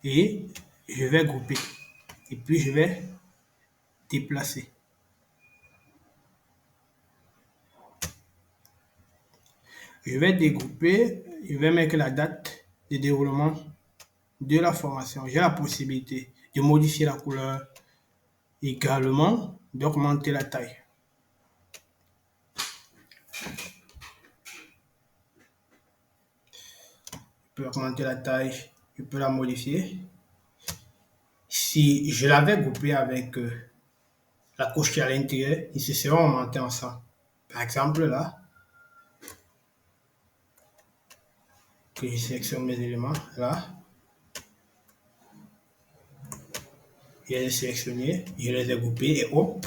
Et je vais grouper. Et puis je vais déplacer. Je vais dégrouper, je vais mettre la date de déroulement de la formation. J'ai la possibilité de modifier la couleur, également d'augmenter la taille. Je peux augmenter la taille, je peux la modifier. Si je l'avais groupé avec la couche qui est à l'intérieur, ils se seront augmentés ensemble. Par exemple là, que je sélectionne mes éléments, là, je les ai sélectionnés, je les ai groupés et hop,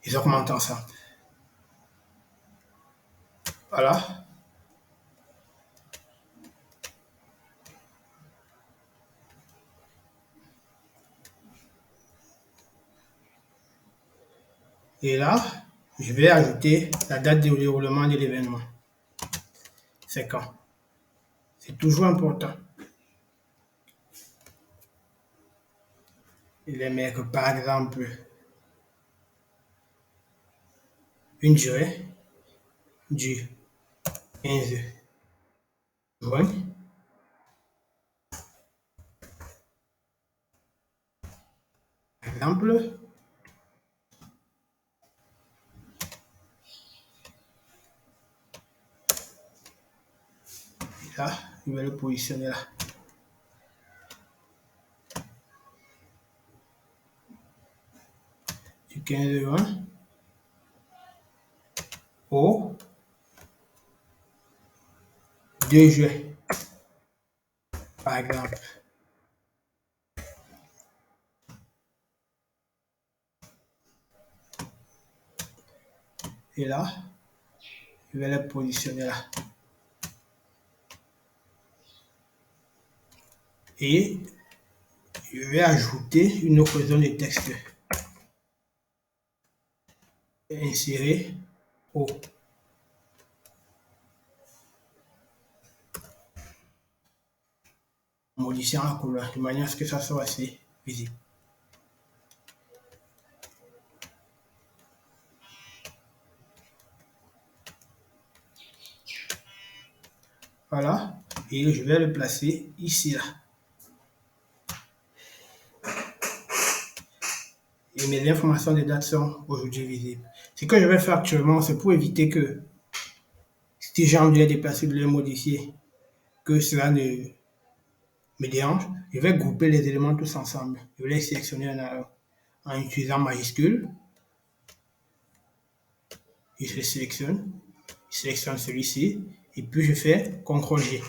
ils augmentent ensemble. Voilà. Et là, je vais ajouter la date de déroulement de l'événement. C'est quand? C'est toujours important. Je vais mettre par exemple une durée du 15 juin. Par exemple, là, je vais le positionner là. Du 15 juin au 2 juin, par exemple. Et là, je vais le positionner là. Et je vais ajouter une autre zone de texte. Insérer au. Modifiant la couleur de manière à ce que ça soit assez visible. Voilà. Et je vais le placer ici là. Et mes informations de date sont aujourd'hui visibles. Ce que je vais faire actuellement, c'est pour éviter que si j'ai envie de les déplacer, de les modifier, que cela ne me dérange, je vais grouper les éléments tous ensemble. Je vais les sélectionner un à un en utilisant majuscule. Je les sélectionne. Je sélectionne celui-ci. Et puis je fais CTRL-G.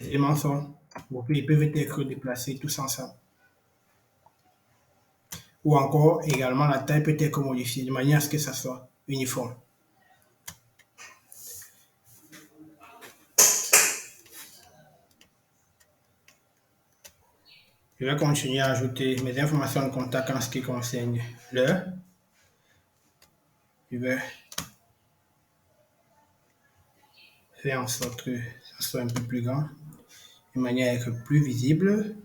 Les éléments sont groupés. Ils peuvent être déplacés tous ensemble. Ou encore, également, la taille peut être modifiée de manière à ce que ça soit uniforme. Je vais continuer à ajouter mes informations de contact en ce qui concerne l'heure. Je vais faire en sorte que ça soit un peu plus grand, de manière à être plus visible.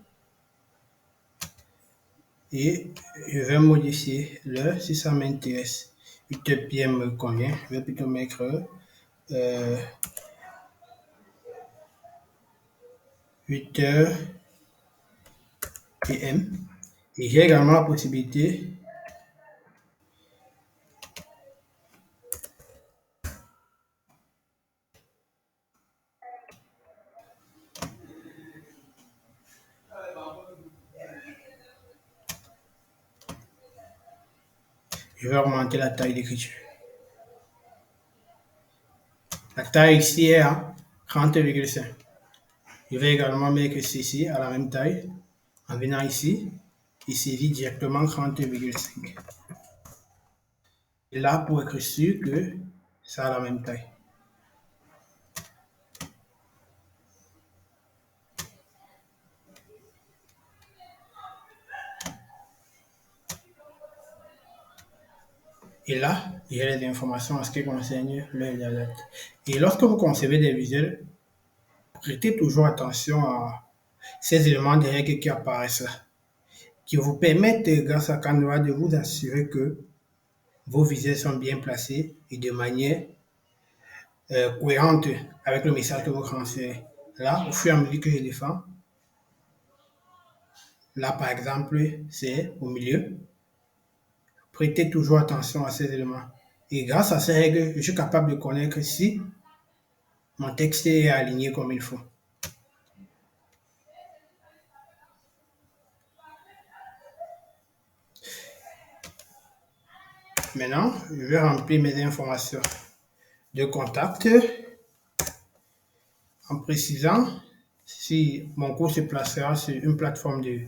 et je vais modifier l'heure si ça m'intéresse. 8 PM me convient. Je vais plutôt mettre 8 PM. Et j'ai également la possibilité je vais augmenter la taille d'écriture. La taille ici est à 30,5. Je vais également mettre ceci à la même taille. En venant ici, il saisit directement 30,5. Et là, pour être sûr que ça a la même taille. Et là, il y a les informations en ce qui concerne l'heure et la date. Et lorsque vous concevez des visuels, prêtez toujours attention à ces éléments de règles qui apparaissent là, qui vous permettent, grâce à Canva, de vous assurer que vos visuels sont bien placés et de manière cohérente avec le message que vous transférez. Là, au fur et à mesure que je défends, là par exemple, c'est au milieu. Prêtez toujours attention à ces éléments. Et grâce à ces règles, je suis capable de connaître si mon texte est aligné comme il faut. Maintenant, je vais remplir mes informations de contact en précisant si mon cours se placera sur une plateforme de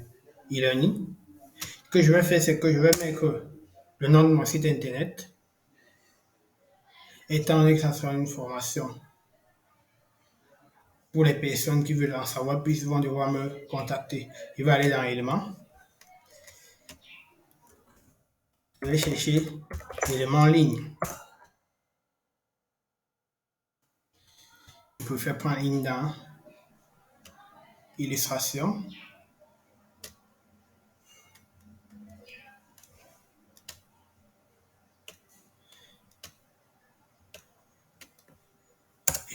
e-learning. Ce que je vais faire, c'est que je vais mettre le nom de mon site internet, étant donné que ça sera une formation pour les personnes qui veulent en savoir plus, vont devoir me contacter. Je vais aller dans éléments. Je vais chercher l'élément en ligne. Je préfère prendre ligne dans illustration.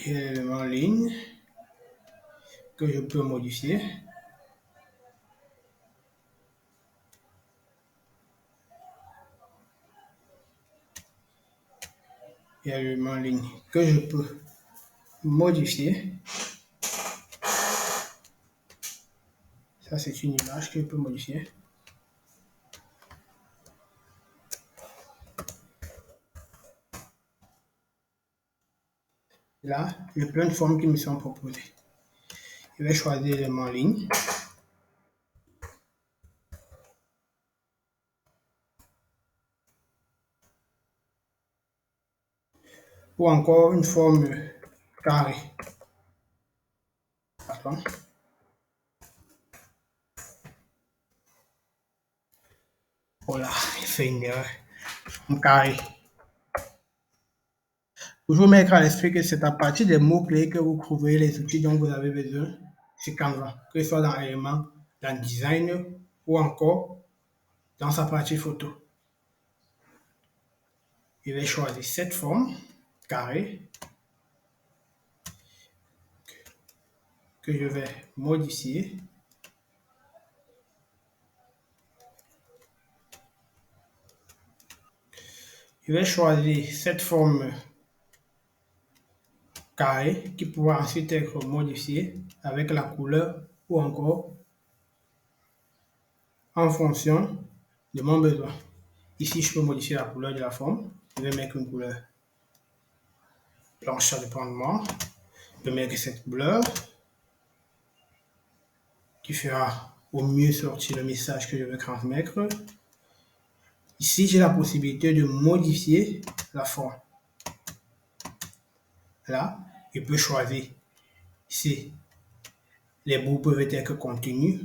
Et l'élément en ligne que je peux modifier. Il y a l'élément en ligne que je peux modifier. Ça, c'est une image que je peux modifier. Là, il y a plein de formes qui me sont proposées. Je vais choisir l'élément en ligne. Ou encore une forme carrée. Pardon. Voilà, il fait une erreur. Un carré. Toujours mettre à l'esprit que c'est à partir des mots-clés que vous trouverez les outils dont vous avez besoin sur Canva, que ce soit dans éléments, dans design ou encore dans sa partie photo. Je vais choisir cette forme carrée que je vais modifier. Je vais choisir cette forme carré qui pourra ensuite être modifié avec la couleur ou encore en fonction de mon besoin. Ici, je peux modifier la couleur de la forme. Je vais mettre une couleur blanche, ça dépend de moi. Je peux mettre cette couleur qui fera au mieux sortir le message que je veux transmettre. Ici, j'ai la possibilité de modifier la forme. Là, je peux choisir si les bouts peuvent être continus,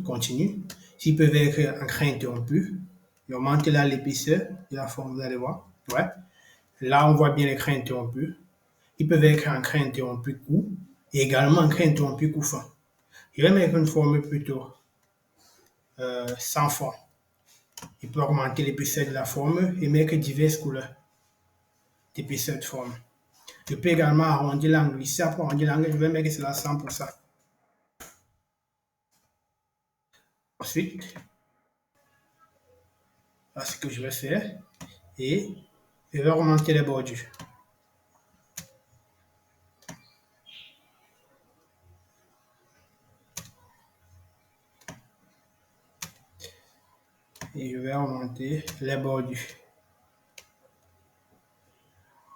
s'ils peuvent être en cran interrompu. J'augmente là l'épaisseur de la forme, vous allez voir. Ouais. Là, on voit bien les crans interrompus. Ils peuvent être en cran interrompu court et également en cran interrompu court fin. Je vais mettre une forme plutôt sans fond. Je peux augmenter l'épaisseur de la forme et mettre diverses couleurs d'épaisseur de forme. Je peux également arrondir l'angle. Ici, pour arrondir l'angle, je vais mettre cela à 100%. Ensuite, voilà ce que je vais faire. Et je vais augmenter les bordures. Et je vais augmenter les bordures.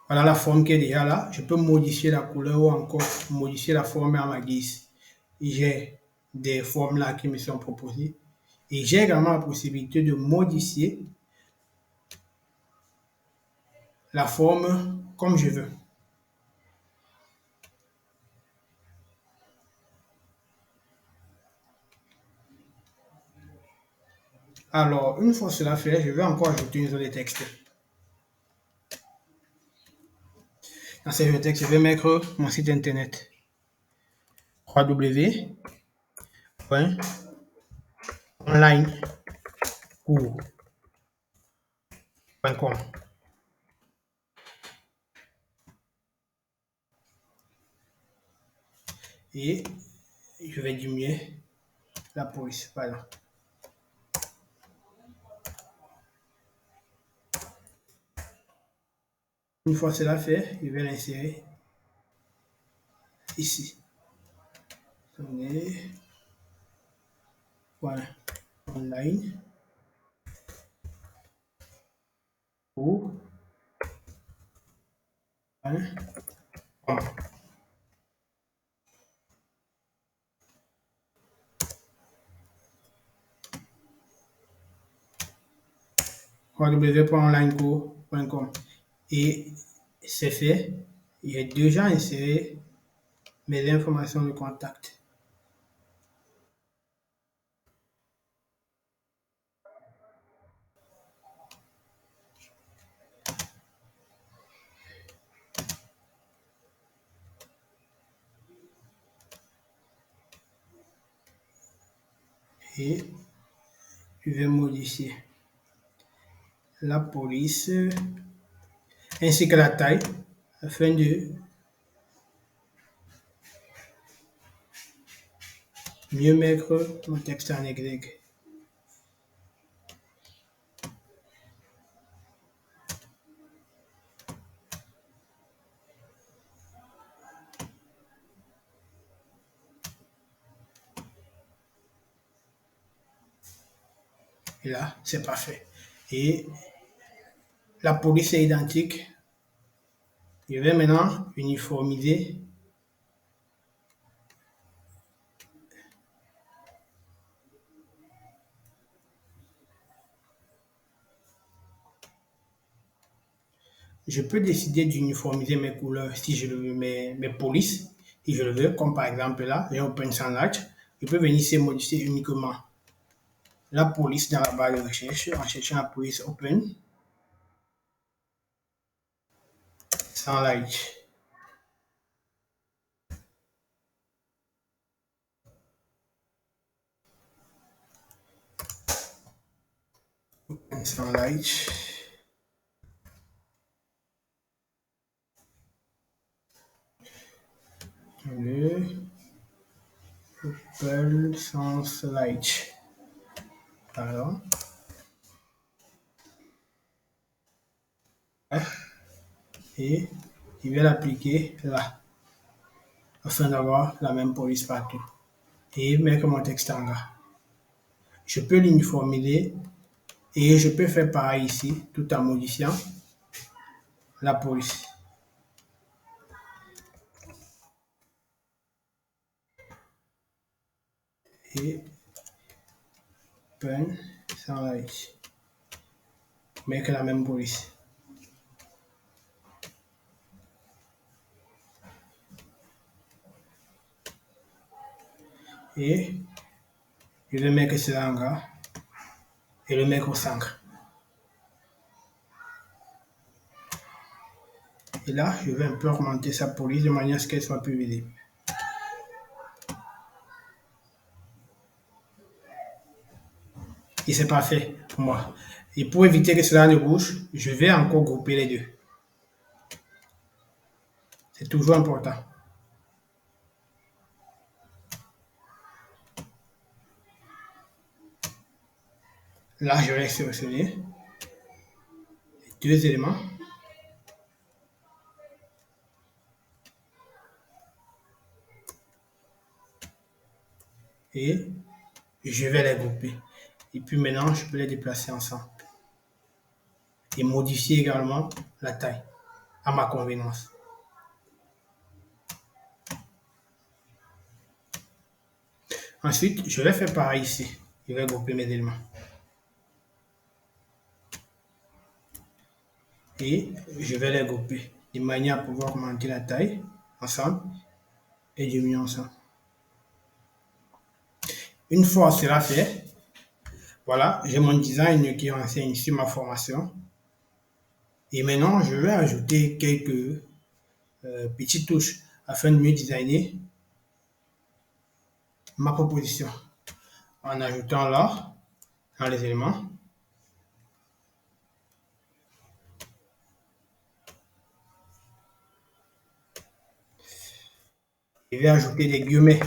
Voilà la forme qui est déjà là. Je peux modifier la couleur ou encore modifier la forme à ma guise. J'ai des formes là qui me sont proposées. Et j'ai également la possibilité de modifier la forme comme je veux. Alors, une fois cela fait, je vais encore ajouter une zone de texte. Dans cette zone de texte, je vais mettre mon site internet www.onlinecours.com. Et je vais diminuer la police. Voilà. Une fois cela fait, je vais l'insérer ici. Attendez. Voilà. Online. Ou. Voilà. www.onlinecours.com. Et c'est fait. J'ai déjà inséré mes informations de contact. Et je vais modifier la police ainsi que la taille afin de mieux mettre mon texte en exergue. Et là, c'est parfait. Et la police est identique. Je vais maintenant uniformiser. Je peux décider d'uniformiser mes couleurs si je le veux, mes polices, si je le veux, comme par exemple là, j'ai Open Sandwich. Je peux venir ici modifier uniquement la police dans la barre de recherche en cherchant la police Open Sandwich. Open Sandwich. Le Open Sandwich. Alors. Et je vais l'appliquer là afin d'avoir la même police partout et mettre mon texte en bas. Je peux l'uniformiser et je peux faire pareil ici tout en modifiant la police. Et peine sans la mettre la même police. Et je vais mettre cela en gras et le mettre au centre. Et là, je vais un peu augmenter sa police de manière à ce qu'elle soit plus visible. Et c'est parfait pour moi. Et pour éviter que cela ne bouge, je vais encore grouper les deux. C'est toujours important. Là, je vais sélectionner les deux éléments et je vais les grouper. Et puis maintenant, je peux les déplacer ensemble. Et modifier également la taille à ma convenance. Ensuite, je vais faire pareil ici. Je vais grouper mes éléments. Et je vais les grouper de manière à pouvoir augmenter la taille ensemble et diminuer ensemble. Une fois cela fait, voilà, j'ai mon design qui renseigne sur ma formation. Et maintenant, je vais ajouter quelques petites touches afin de mieux designer ma proposition. En ajoutant là, dans les éléments, je vais ajouter des guillemets.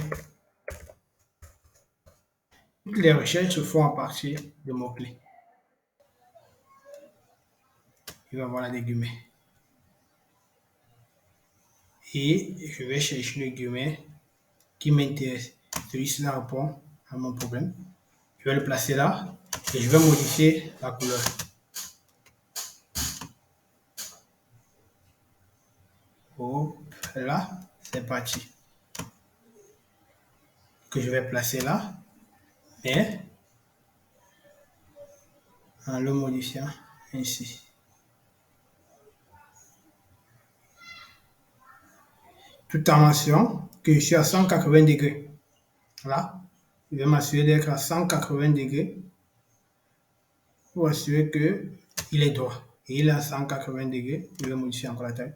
Toutes les recherches se font à partir de mots-clés. Je vais avoir des guillemets. Et je vais chercher le guillemet qui m'intéresse. Celui-ci répond à mon problème. Je vais le placer là et je vais modifier la couleur. Hop, là, c'est parti. Que je vais placer là, mais en le modifiant ainsi. Tout en mention que je suis à 180 degrés. Là, je vais m'assurer d'être à 180 degrés pour assurer qu'il est droit. Et il est à 180 degrés, je vais modifier encore la taille.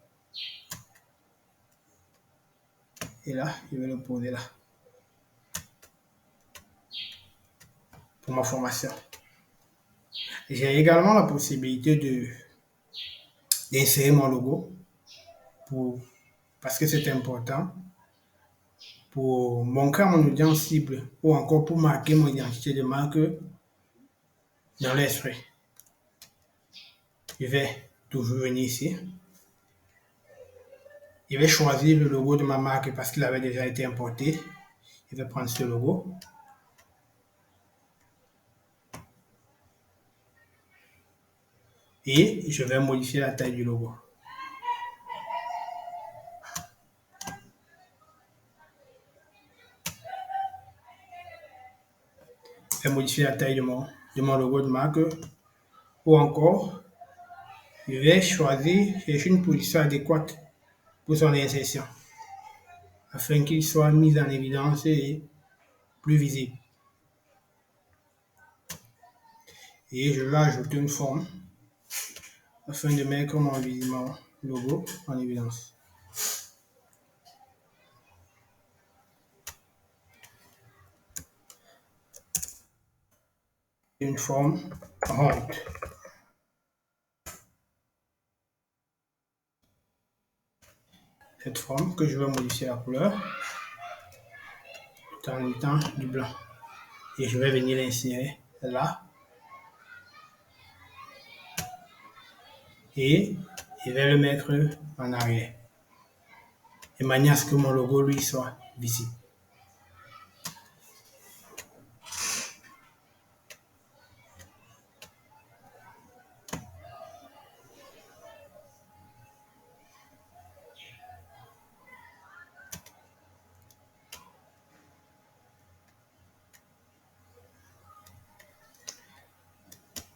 Et là, je vais le poser là. Pour ma formation. J'ai également la possibilité d'insérer mon logo parce que c'est important pour montrer à mon audience cible ou encore pour marquer mon identité de marque dans l'esprit. Je vais toujours venir ici. Je vais choisir le logo de ma marque parce qu'il avait déjà été importé. Je vais prendre ce logo. Et je vais modifier la taille du logo. Je vais modifier la taille de mon logo de marque. Ou encore, je vais chercher une position adéquate pour son insertion afin qu'il soit mis en évidence et plus visible. Et je vais ajouter une forme afin de mettre mon logo en évidence. Une forme ronde. Cette forme que je vais modifier la couleur tout en mettant du blanc. Et je vais venir l'insérer là. Et je vais le mettre en arrière. De manière à ce que mon logo lui soit visible.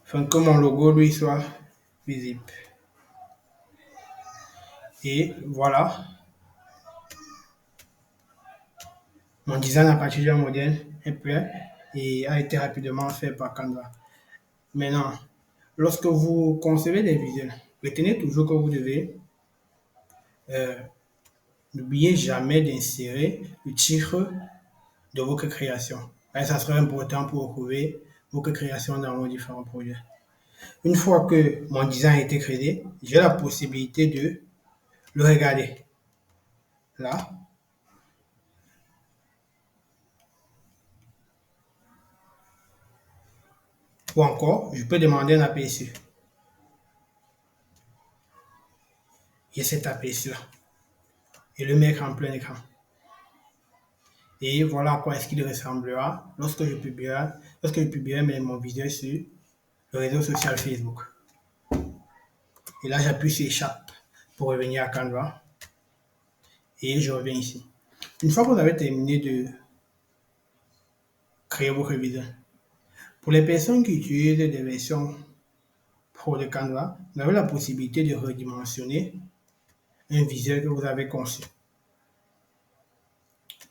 Afin que mon logo lui soit visible. Et voilà. Mon design à partir d'un modèle est prêt et a été rapidement fait par Canva. Maintenant, lorsque vous concevez des visuels, retenez toujours que vous devez n'oubliez jamais d'insérer le titre de votre création. Et ça sera important pour retrouver vos créations dans vos différents projets. Une fois que mon design a été créé, j'ai la possibilité de le regarder. Là, ou encore, je peux demander un aperçu. J'ai cet aperçu-là et le mettre en plein écran. Et voilà à quoi est-ce qu'il ressemblera lorsque je publierai mon vidéo sur le réseau social Facebook. Et là, j'appuie sur Échappe pour revenir à Canva et je reviens ici. Une fois que vous avez terminé de créer votre vidéo, pour les personnes qui utilisent des versions pro de Canva, vous avez la possibilité de redimensionner un visuel que vous avez conçu.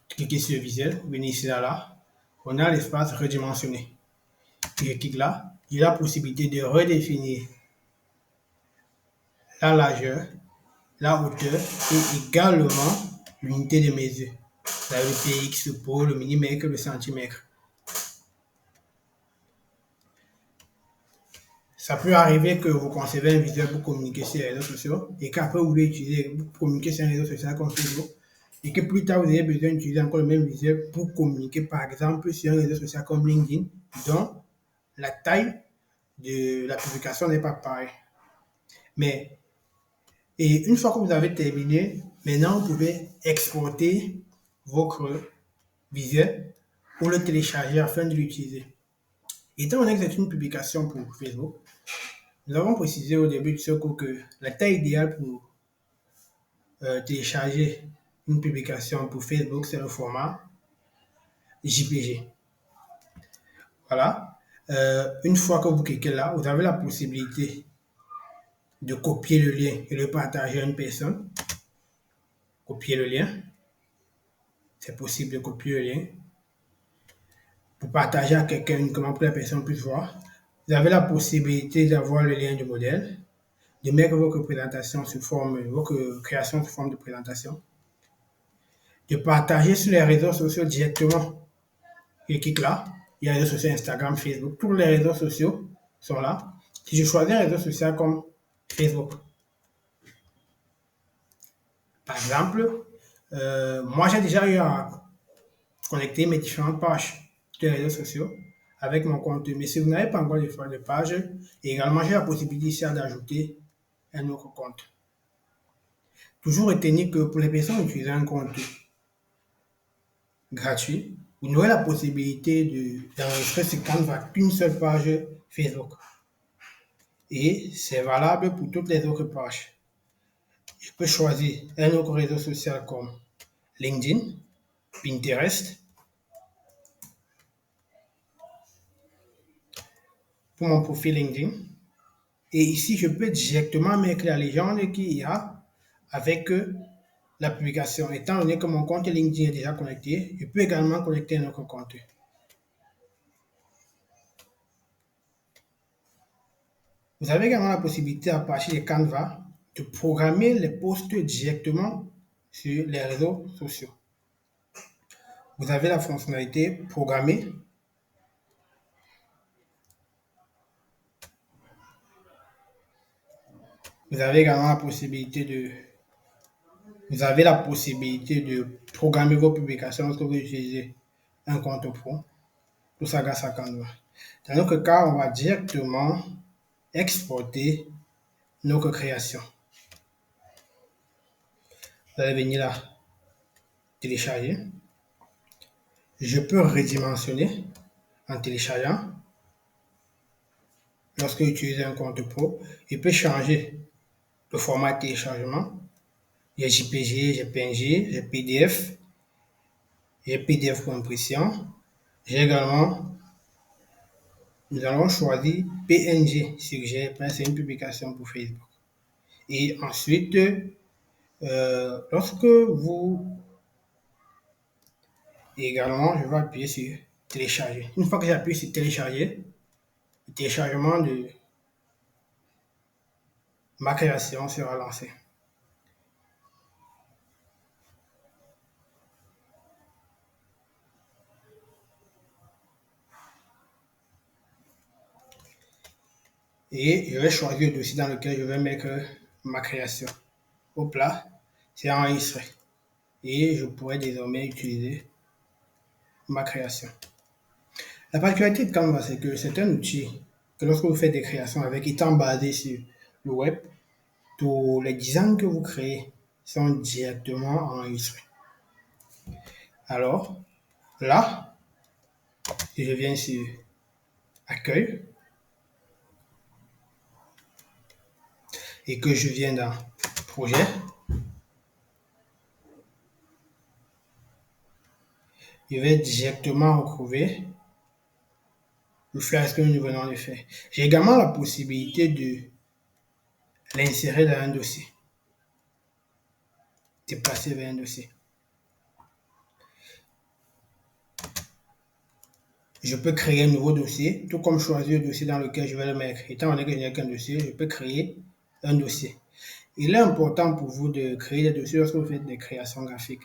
Cliquez sur le visuel, venez ici là, on a l'espace redimensionner. Je clique là, j'ai la possibilité de redéfinir la largeur, la hauteur et également l'unité de mesure. Vous avez le px, le pôle, le millimètre, le centimètre. Ça peut arriver que vous concevez un visuel pour communiquer sur les réseaux sociaux et qu'après vous voulez utiliser pour communiquer sur un réseau social comme Facebook et que plus tard vous avez besoin d'utiliser encore le même visuel pour communiquer par exemple sur un réseau social comme LinkedIn dont la taille de la publication n'est pas pareille. Mais et une fois que vous avez terminé, maintenant vous pouvez exporter votre visuel ou le télécharger afin de l'utiliser. Étant donné que c'est une publication pour Facebook, nous avons précisé au début de ce cours que la taille idéale pour télécharger une publication pour Facebook, c'est le format JPG. Voilà. Une fois que vous cliquez là, vous avez la possibilité de copier le lien et le partager à une personne. Copier le lien. C'est possible de copier le lien pour partager à quelqu'un uniquement pour que la personne puisse voir. Vous avez la possibilité d'avoir le lien du modèle, de mettre votre présentation sous forme, votre création sous forme de présentation, de partager sur les réseaux sociaux directement. Je clique là, il y a les réseaux sociaux Instagram, Facebook, tous les réseaux sociaux sont là. Si je choisis un réseau social comme Facebook, par exemple, moi j'ai déjà eu à connecter mes différentes pages de réseaux sociaux avec mon compte. Mais si vous n'avez pas encore de page, également j'ai la possibilité ici d'ajouter un autre compte. Toujours retenir que pour les personnes utilisant un compte gratuit, vous n'aurez la possibilité d'enregistrer sur Canva qu'une seule page Facebook. Et c'est valable pour toutes les autres pages. Je peux choisir un autre réseau social comme LinkedIn, Pinterest, pour mon profil LinkedIn. Et ici, je peux directement mettre la légende qu'il y a avec la publication. Étant donné que mon compte LinkedIn est déjà connecté, je peux également connecter un autre compte. Vous avez également la possibilité à partir de Canva de programmer les posts directement sur les réseaux sociaux. Vous avez la fonctionnalité programmer. Vous avez également la possibilité de programmer vos publications lorsque vous utilisez un compte pro. Tout ça grâce à Canva. Dans notre cas, on va directement exporter notre création. Vous allez venir là, télécharger. Je peux redimensionner en téléchargeant. Lorsque j'utilise un compte pro, je peux changer le format de téléchargement. J'ai JPG, j'ai PNG, j'ai PDF, j'ai PDF pour impression. J'ai également, nous allons choisir PNG, suggéré, c'est une publication pour Facebook. Et ensuite, lorsque vous également, je vais appuyer sur télécharger. Une fois que j'appuie sur télécharger, le téléchargement de ma création sera lancé. Et je vais choisir le dossier dans lequel je vais mettre ma création. Hop là, c'est enregistré. Et je pourrais désormais utiliser ma création. La particularité de Canva, c'est que c'est un outil que lorsque vous faites des créations avec, étant basé sur le web, tous les designs que vous créez sont directement enregistrés. Alors, là, si je viens sur Accueil et que je viens dans Projet, je vais directement retrouver le flash que nous venons de faire. J'ai également la possibilité de l'insérer dans un dossier, déplacer vers un dossier. Je peux créer un nouveau dossier, tout comme choisir le dossier dans lequel je vais le mettre. Étant donné que je n'ai qu'un dossier, je peux créer un dossier. Il est important pour vous de créer des dossiers lorsque vous faites des créations graphiques,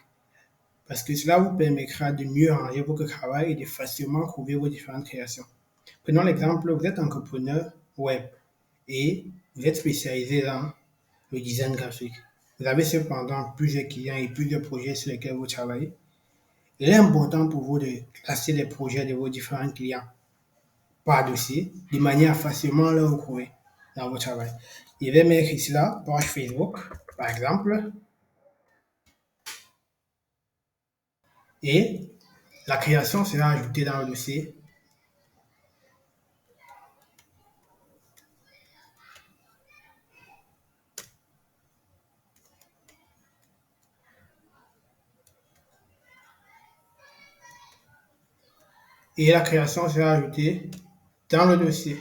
parce que cela vous permettra de mieux ranger votre travail et de facilement trouver vos différentes créations. Prenons l'exemple, vous êtes entrepreneur web et vous êtes spécialisé dans le design graphique. Vous avez cependant plusieurs clients et plusieurs projets sur lesquels vous travaillez. Il est important pour vous de classer les projets de vos différents clients par dossier, de manière à facilement le retrouver dans votre travail. Je vais mettre ici la page Facebook, par exemple, et la création sera ajoutée dans le dossier. Et la création sera ajoutée dans le dossier.